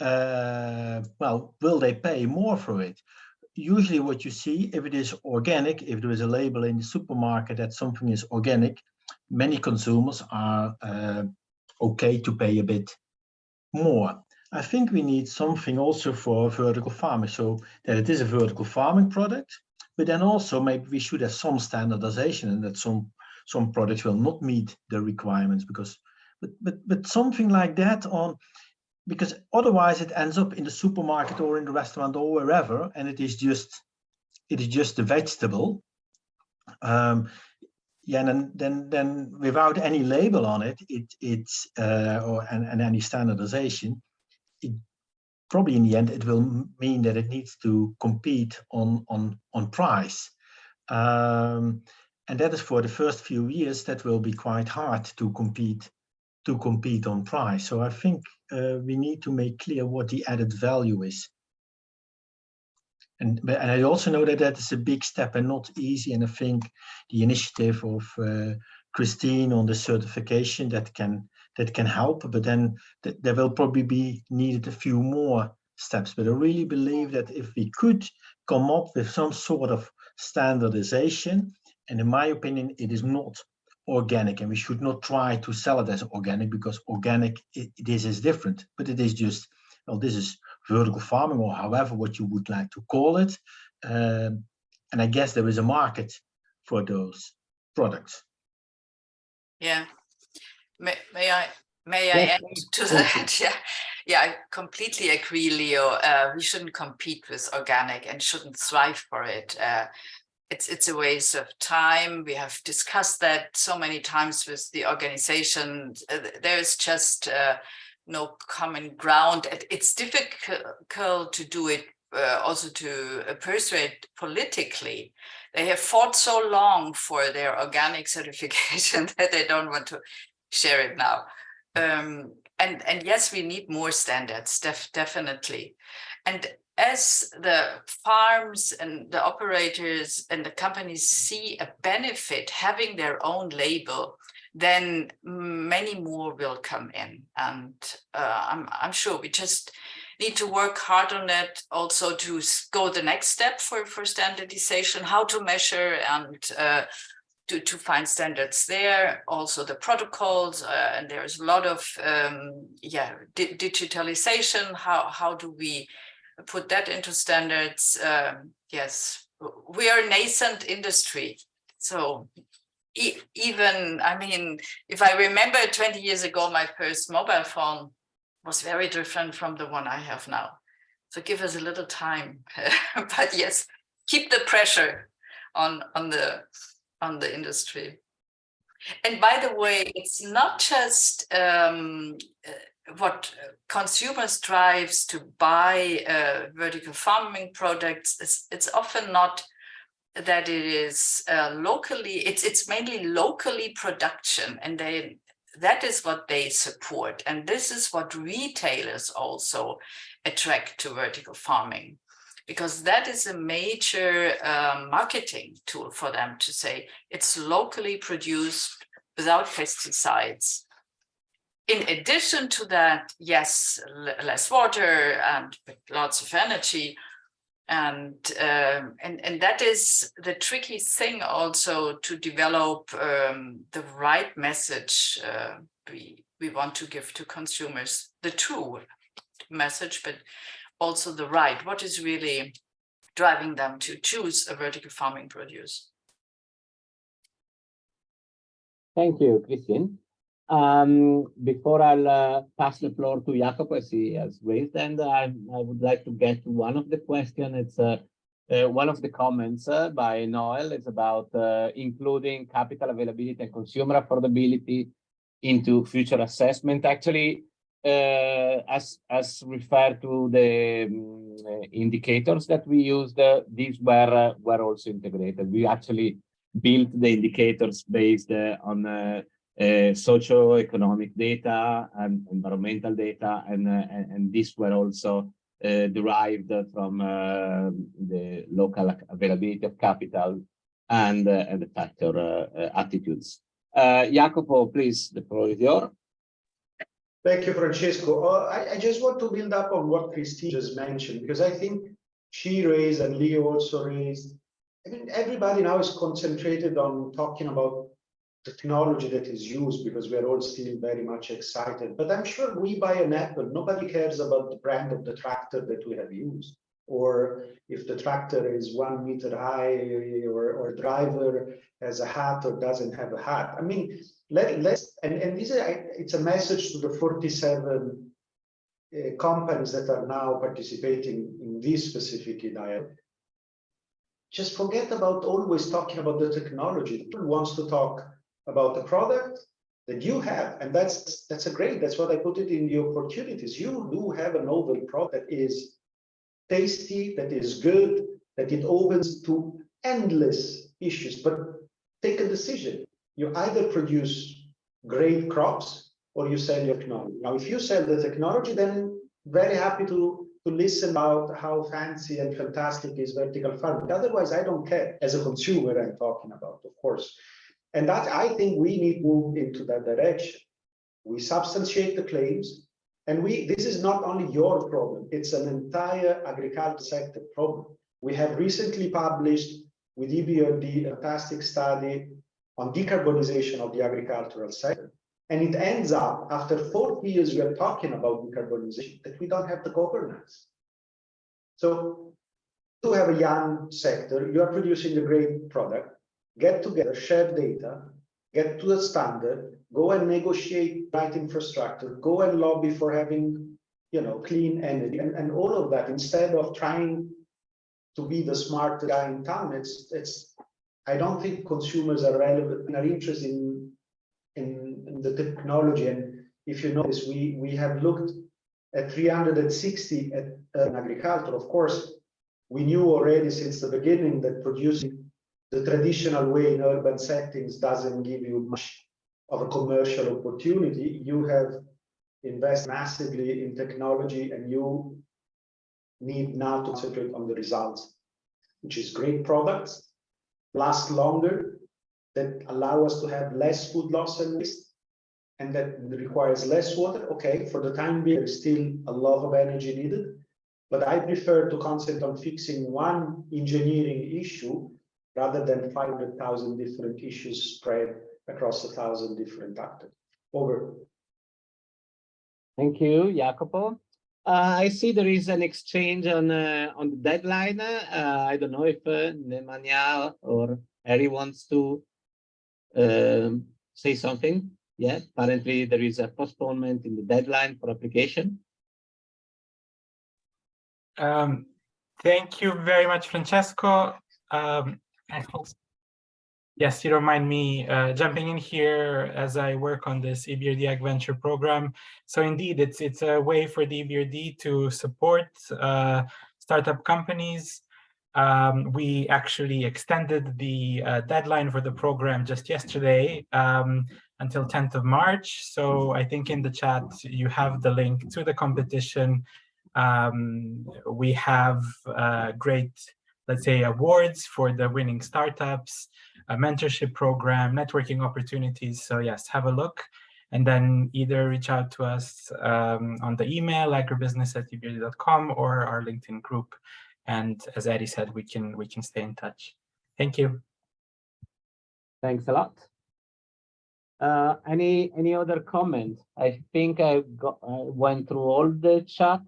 S6: well, will they pay more for it? Usually what you see, if it is organic, if there is a label in the supermarket that something is organic, many consumers are okay to pay a bit more. I think we need something also for vertical farming, so that it is a vertical farming product, but then also maybe we should have some standardization and that some products will not meet the requirements because, but something like that on, because otherwise it ends up in the supermarket or in the restaurant or wherever, and it is just a vegetable. Yeah, and then without any label on it, and any standardization, it probably in the end it will mean that it needs to compete on price, and that is for the first few years that will be quite hard to compete on price. So I think we need to make clear what the added value is. And I also know that that is a big step and not easy. And I think the initiative of Christine on the certification that can help. But then there will probably be needed a few more steps. But I really believe that if we could come up with some sort of standardization, and in my opinion, it is not organic, and we should not try to sell it as organic, because organic, this is different, but it is just, well, this is vertical farming, or however what you would like to call it. And I guess there is a market for those products.
S7: Yeah. May I
S3: Yes,
S7: add
S3: please.
S7: to that? Yeah, I completely agree, Leo. We shouldn't compete with organic and shouldn't strive for it. It's a waste of time. We have discussed that so many times with the organization. There is just no common ground. It's difficult to do it also to persuade politically. They have fought so long for their organic certification that they don't want to share it now. And yes, we need more standards, definitely. And as the farms and the operators and the companies see a benefit having their own label, then many more will come in. And I'm sure we just need to work hard on it, also to go the next step for standardization, how to measure and to find standards there, also the protocols, and there's a lot of digitalization. How do we put that into standards? Yes, we are a nascent industry, so even, I mean, if I remember 20 years ago, my first mobile phone was very different from the one I have now. So give us a little time, but yes, keep the pressure on the industry. And by the way, it's not just what consumers drives to buy vertical farming products. It's often not that it is locally, it's mainly locally production, and that is what they support. And this is what retailers also attract to vertical farming, because that is a major marketing tool for them to say it's locally produced without pesticides. In addition to that, yes, less water and lots of energy. And that is the tricky thing also, to develop the right message we want to give to consumers, the true message, but also the right, what is really driving them to choose a vertical farming produce.
S3: Thank you, Christine. Before I'll pass the floor to Jacopo, as he has raised, and I would like to get to one of the questions. It's one of the comments by Noel is about including capital availability and consumer affordability into future assessment. Actually, as referred to the indicators that we used, these were also integrated. We actually built the indicators based on socio-economic data and environmental data, and these were also derived from the local availability of capital and the factor attitudes. Jacopo, please, the floor is yours.
S2: Thank you, Francesco. I just want to build up on what Christine just mentioned, because I think she raised and Leo also raised. I mean, everybody now is concentrated on talking about technology that is used, because we are all still very much excited. But I'm sure we buy an Apple, nobody cares about the brand of the tractor that we have used, or if the tractor is 1 meter high, or driver has a hat or doesn't have a hat. I mean, let's and this is, it's a message to the 47 companies that are now participating in this specific dialogue. Just forget about always talking about the technology. People wants to talk about the product that you have, and that's a great. That's what I put it in the opportunities. You do have a novel product that is tasty, that is good, that it opens to endless issues. But take a decision. You either produce great crops or you sell your technology. Now, if you sell the technology, then very happy to listen about how fancy and fantastic is vertical farming. Otherwise, I don't care. As a consumer, I'm talking about, of course. And that, I think we need to move into that direction. We substantiate the claims. And this is not only your problem, it's an entire agriculture sector problem. We have recently published with EBRD a fantastic study on decarbonization of the agricultural sector. And it ends up, after 40 years, we are talking about decarbonization, that we don't have the governance. So to have a young sector, you are producing a great product, get together, share data, get to the standard, go and negotiate right infrastructure, go and lobby for having, clean energy, and all of that, instead of trying to be the smart guy in town. I don't think consumers are interested in the technology. And if you notice, we have looked at 360 at agriculture. Of course, we knew already since the beginning that producing the traditional way in urban settings doesn't give you much of a commercial opportunity. You have invested massively in technology, and you need now to concentrate on the results, which is great products, last longer, that allow us to have less food loss and waste, and that requires less water. Okay, for the time being, there is still a lot of energy needed, but I prefer to concentrate on fixing one engineering issue rather than 500,000 different issues spread across 1,000 different actors. Over.
S3: Thank you, Jacopo. I see there is an exchange on the deadline. I don't know if Nemanja or Harry wants to say something. Yeah, apparently there is a postponement in the deadline for application.
S8: Thank you very much, Francesco. Yes, you don't mind me jumping in here as I work on this EBRD Ag Venture program. So indeed, it's a way for the EBRD to support startup companies. We actually extended the deadline for the program just yesterday until 10th of March. So I think in the chat, you have the link to the competition. We have great, let's say, awards for the winning startups, a mentorship program, networking opportunities. So yes, have a look, and then either reach out to us on the email agribusiness@ebrd.com or our LinkedIn group. And as Eddie said, we can stay in touch. Thank you.
S3: Thanks a lot. Any other comment? I think I went through all the chat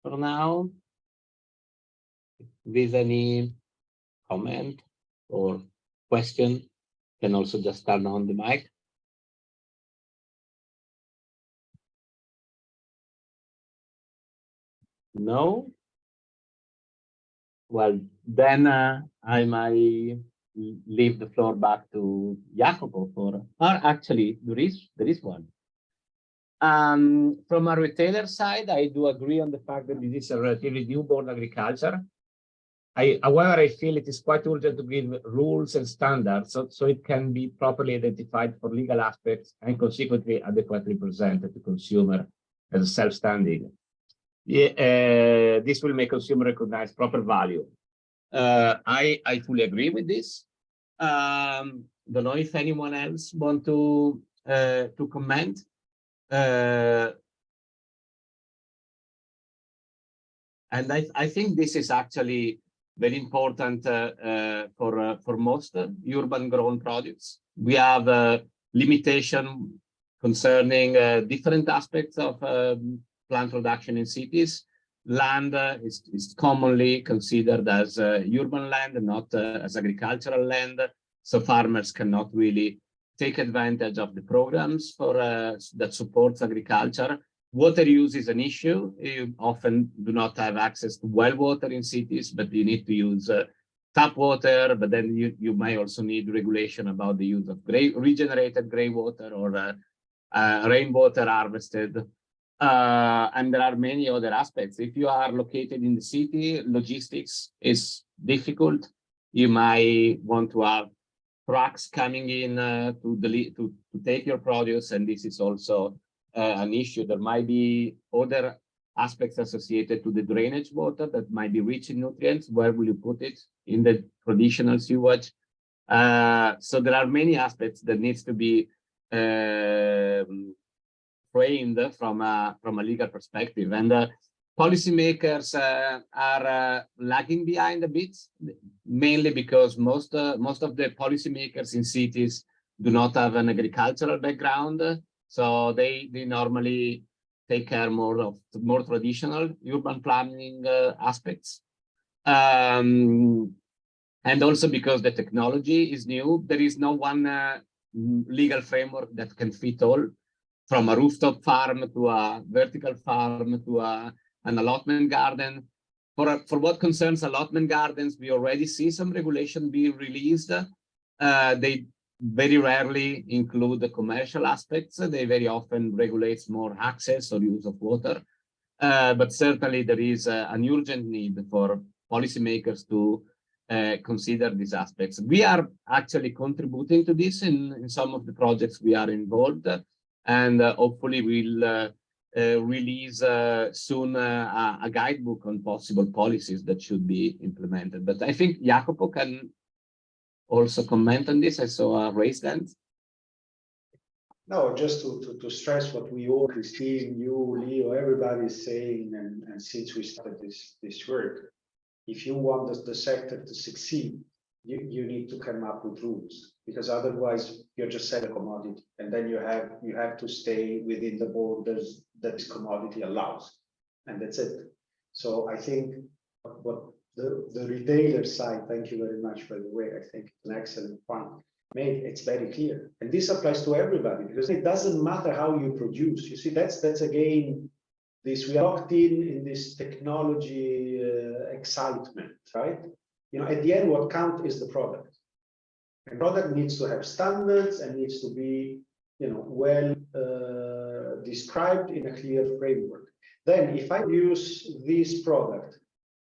S3: for now. If there's any comment or question, can also just turn on the mic. No? Well, then I might leave the floor back to Jacopo or actually there is one. From a retailer side, I do agree on the fact that this is a relatively newborn agriculture. However, I feel it is quite urgent to give rules and standards so it can be properly identified for legal aspects and consequently adequately presented to consumer as self-standing. Yeah, this will make consumer recognize proper value. I fully agree with this. Don't know if anyone else want to comment. And I think this is actually very important for most urban grown products. We have a limitation concerning different aspects of plant production in cities. Land is commonly considered as urban land and not as agricultural land. So farmers cannot really take advantage of the programs for that supports agriculture. Water use is an issue. You often do not have access to well water in cities, but you need to use tap water. But then you may also need regulation about the use of regenerated grey water or rainwater harvested. And there are many other aspects. If you are located in the city, logistics is difficult. You might want to have trucks coming in to take your produce, and this is also an issue. There might be other aspects associated to the drainage water that might be rich in nutrients. Where will you put it? In the traditional sewage? So there are many aspects that needs to be from trained from a legal perspective, and policymakers are lagging behind a bit, mainly because most of the policymakers in cities do not have an agricultural background, so they normally take care more of more traditional urban planning aspects. And also because the technology is new, there is no one legal framework that can fit all, from a rooftop farm to a vertical farm to an allotment garden. For what concerns allotment gardens, we already see some regulation being released. They very rarely include the commercial aspects. They very often regulate more access or use of water. But certainly there is an urgent need for policymakers to consider these aspects. We are actually contributing to this in some of the projects we are involved, and hopefully we'll release soon a guidebook on possible policies that should be implemented. But I think Jacopo can also comment on this. I saw a raised hand.
S2: No, just to stress what we all, Christine, you, Leo, everybody is saying, and since we started this work, if you want the sector to succeed, you need to come up with rules, because otherwise you're just selling a commodity, and then you have to stay within the borders that this commodity allows, and that's it. So I think what the retailer side, thank you very much, by the way, I think it's an excellent point made. It's very clear, and this applies to everybody, because it doesn't matter how you produce. You see, that's again this, we are locked in this technology excitement, right? You know, at the end, what counts is the product. And product needs to have standards and needs to be, you know, well described in a clear framework. Then, if I use this product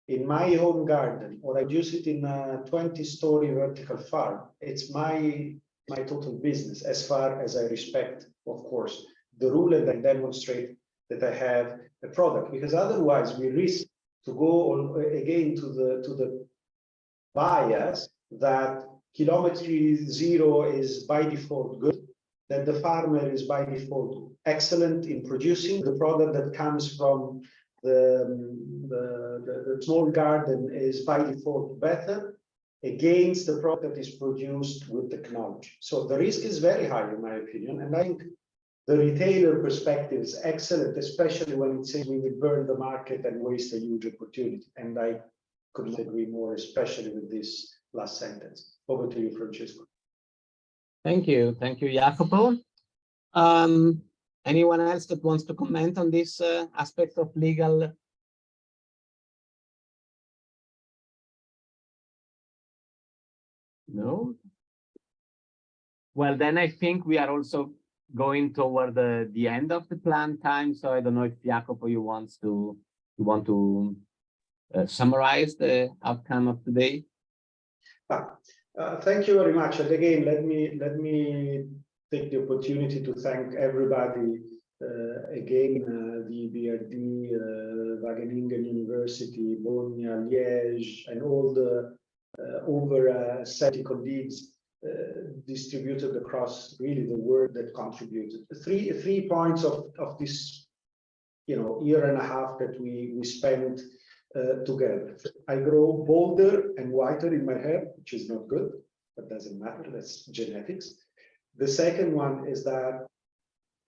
S2: in my home garden, or I use it in a 20-story vertical farm, it's my total business, as far as I respect, of course, the rule, and I demonstrate that I have a product, because otherwise we risk to go on again to the bias that kilometry zero is by default good, that the farmer is by default excellent in producing the product that comes from the small garden is by default better, against the product that is produced with technology. So the risk is very high, in my opinion, and I think the retailer perspective is excellent, especially when it says we will burn the market and waste a huge opportunity. And I couldn't agree more, especially with this last sentence. Over to you, Francesco.
S3: Thank you, Jacopo. Anyone else that wants to comment on this aspect of legal? No? Well, then I think we are also going toward the end of the planned time. So I don't know if Jacopo, you want to summarize the outcome of today.
S2: Thank you very much. And again, let me take the opportunity to thank everybody. Again, the EBRD, Wageningen University, Bologna, Liège, and all the over 70 colleagues distributed across really the world that contributed. Three points of this, you know, year and a half that we spent together. I grow bolder and whiter in my hair, which is not good, but doesn't matter. That's genetics. The second one is that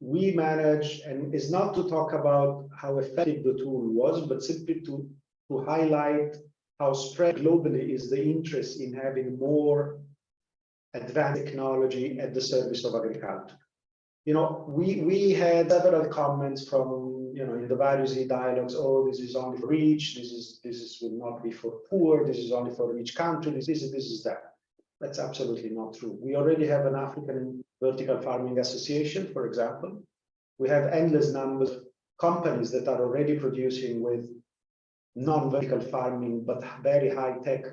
S2: we manage, and it's not to talk about how effective the tool was, but simply to highlight how spread globally is the interest in having more advanced technology at the service of agriculture. You know, we had several comments from, you know, in the various dialogues. Oh, this is only for rich. This will not be for poor. This is only for rich countries. This is that. That's absolutely not true. We already have an African Vertical Farming Association, for example. We have endless numbers of companies that are already producing with non-vertical farming, but very high-tech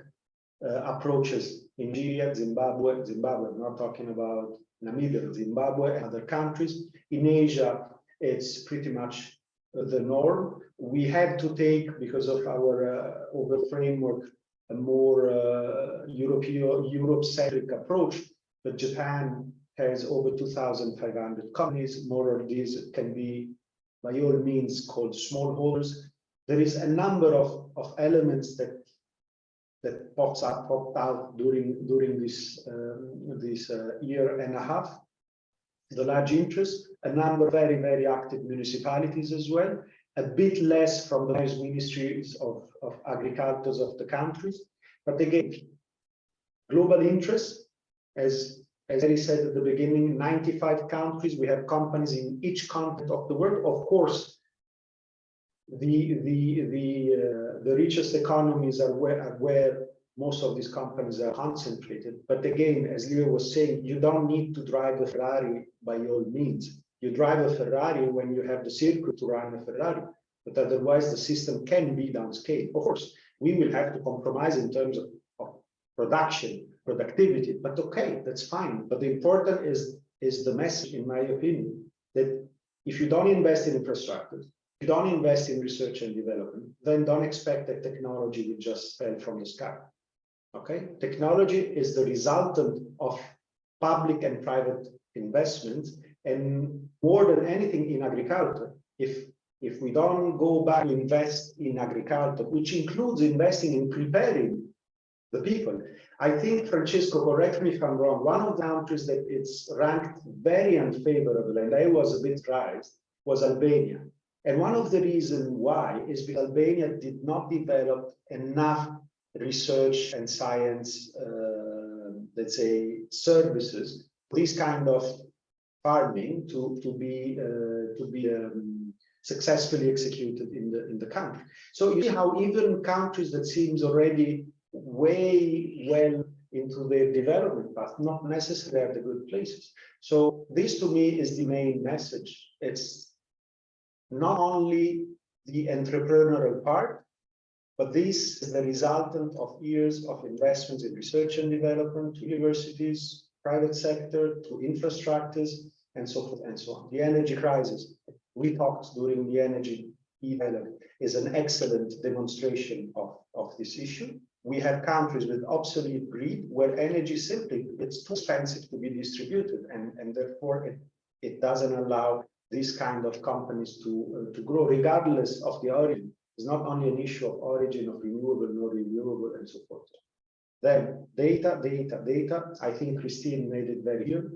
S2: approaches in Nigeria, Zimbabwe, I'm not talking about Namibia, Zimbabwe, and other countries. In Asia, it's pretty much the norm. We had to take, because of our over framework, a more Europe-centric approach, but Japan has over 2,500 companies. More of these can be, by all means, called smallholders. There is a number of elements that popped out during this year and a half. The large interest, a number of very active municipalities as well, a bit less from the various ministries of agriculture of the countries. But again, global interest, as Eri said at the beginning, 95 countries, we have companies in each continent of the world. Of course, the richest economies are where most of these companies are concentrated. But again, as Leo was saying, you don't need to drive a Ferrari by all means. You drive a Ferrari when you have the circuit to run a Ferrari, but otherwise the system can be downscaled. Of course, we will have to compromise in terms of production, productivity, but okay, that's fine. But the important is the message, in my opinion, that if you don't invest in infrastructure, you don't invest in research and development, then don't expect that technology will just fall from the sky. Okay, technology is the resultant of public and private investments, and more than anything in agriculture, if we don't go back to invest in agriculture, which includes investing in preparing the people. I think, Francesco, correct me if I'm wrong, one of the countries that it's ranked very unfavorable, and I was a bit surprised, was Albania. And one of the reasons why is because Albania did not develop enough research and science, let's say, services, this kind of farming to be successfully executed in the country. So you see how even countries that seems already way well into their development path, not necessarily are the good places. So this to me is the main message. It's not only the entrepreneurial part, but this is the resultant of years of investments in research and development, to universities, private sector, to infrastructures, and so forth and so on. The energy crisis, we talked during the energy dialogue, is an excellent demonstration of this issue. We have countries with obsolete grid where energy simply, it's too expensive to be distributed, and therefore it doesn't allow these kind of companies to grow, regardless of the origin. It's not only an issue of origin of renewable, non-renewable, and so forth. Then data. I think Christine made it very clear.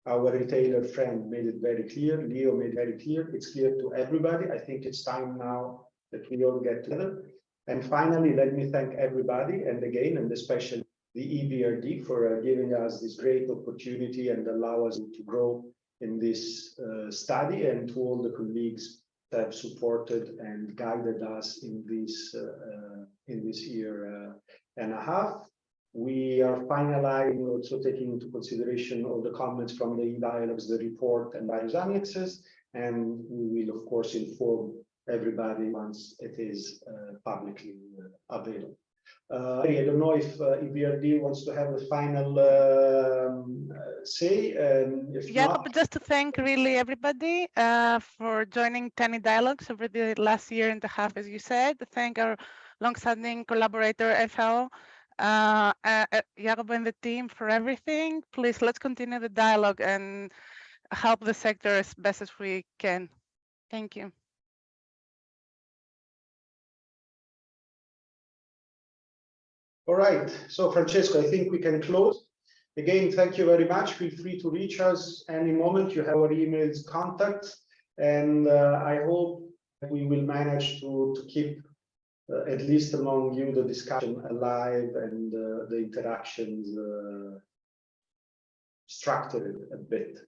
S2: Our retailer friend made it very clear. Leo made it very clear. It's clear to everybody. I think it's time now that we all get together. And finally, let me thank everybody, and again, and especially the EBRD for giving us this great opportunity and allow us to grow in this study, and to all the colleagues that have supported and guided us in this year and a half. We are finalizing, also taking into consideration all the comments from the e-dialogues, the report, and various annexes, and we will of course inform everybody once it is publicly available. I don't know if EBRD wants to have a final say. If
S1: Yeah,
S2: not,
S1: but just to thank really everybody for joining 10 dialogues over the last year and a half, as you said. Thank our long-standing collaborator, FAO, Jacopo and the team for everything. Please, let's continue the dialogue and help the sector as best as we can. Thank you.
S2: all right. So Francesco, I think we can close. Again, thank you very much. Feel free to reach us any moment. You have our emails, contacts, and I hope we will manage to keep, at least among you, the discussion alive and the interactions structured a bit.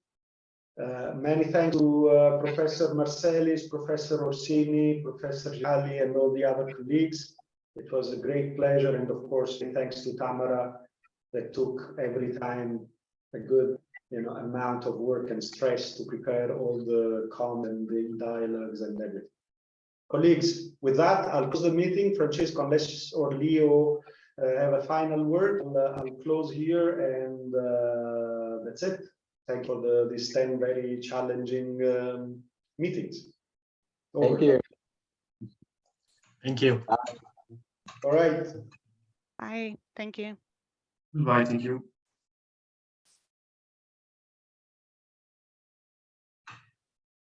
S2: Many thanks to Professor Marcellis, Professor Orsini, Professor Gialli, and all the other colleagues. It was a great pleasure, and of course, thanks to Tamara that took every time a good amount of work and stress to prepare all the comments, the dialogues, and everything. Colleagues, with that, I'll close the meeting. Francesco, unless or Leo have a final word, I'll close here, and that's it. Thank you for these 10 very challenging meetings. Over.
S3: Thank you.
S6: Thank you.
S2: All right.
S1: Bye. Thank you.
S9: Bye. Thank you.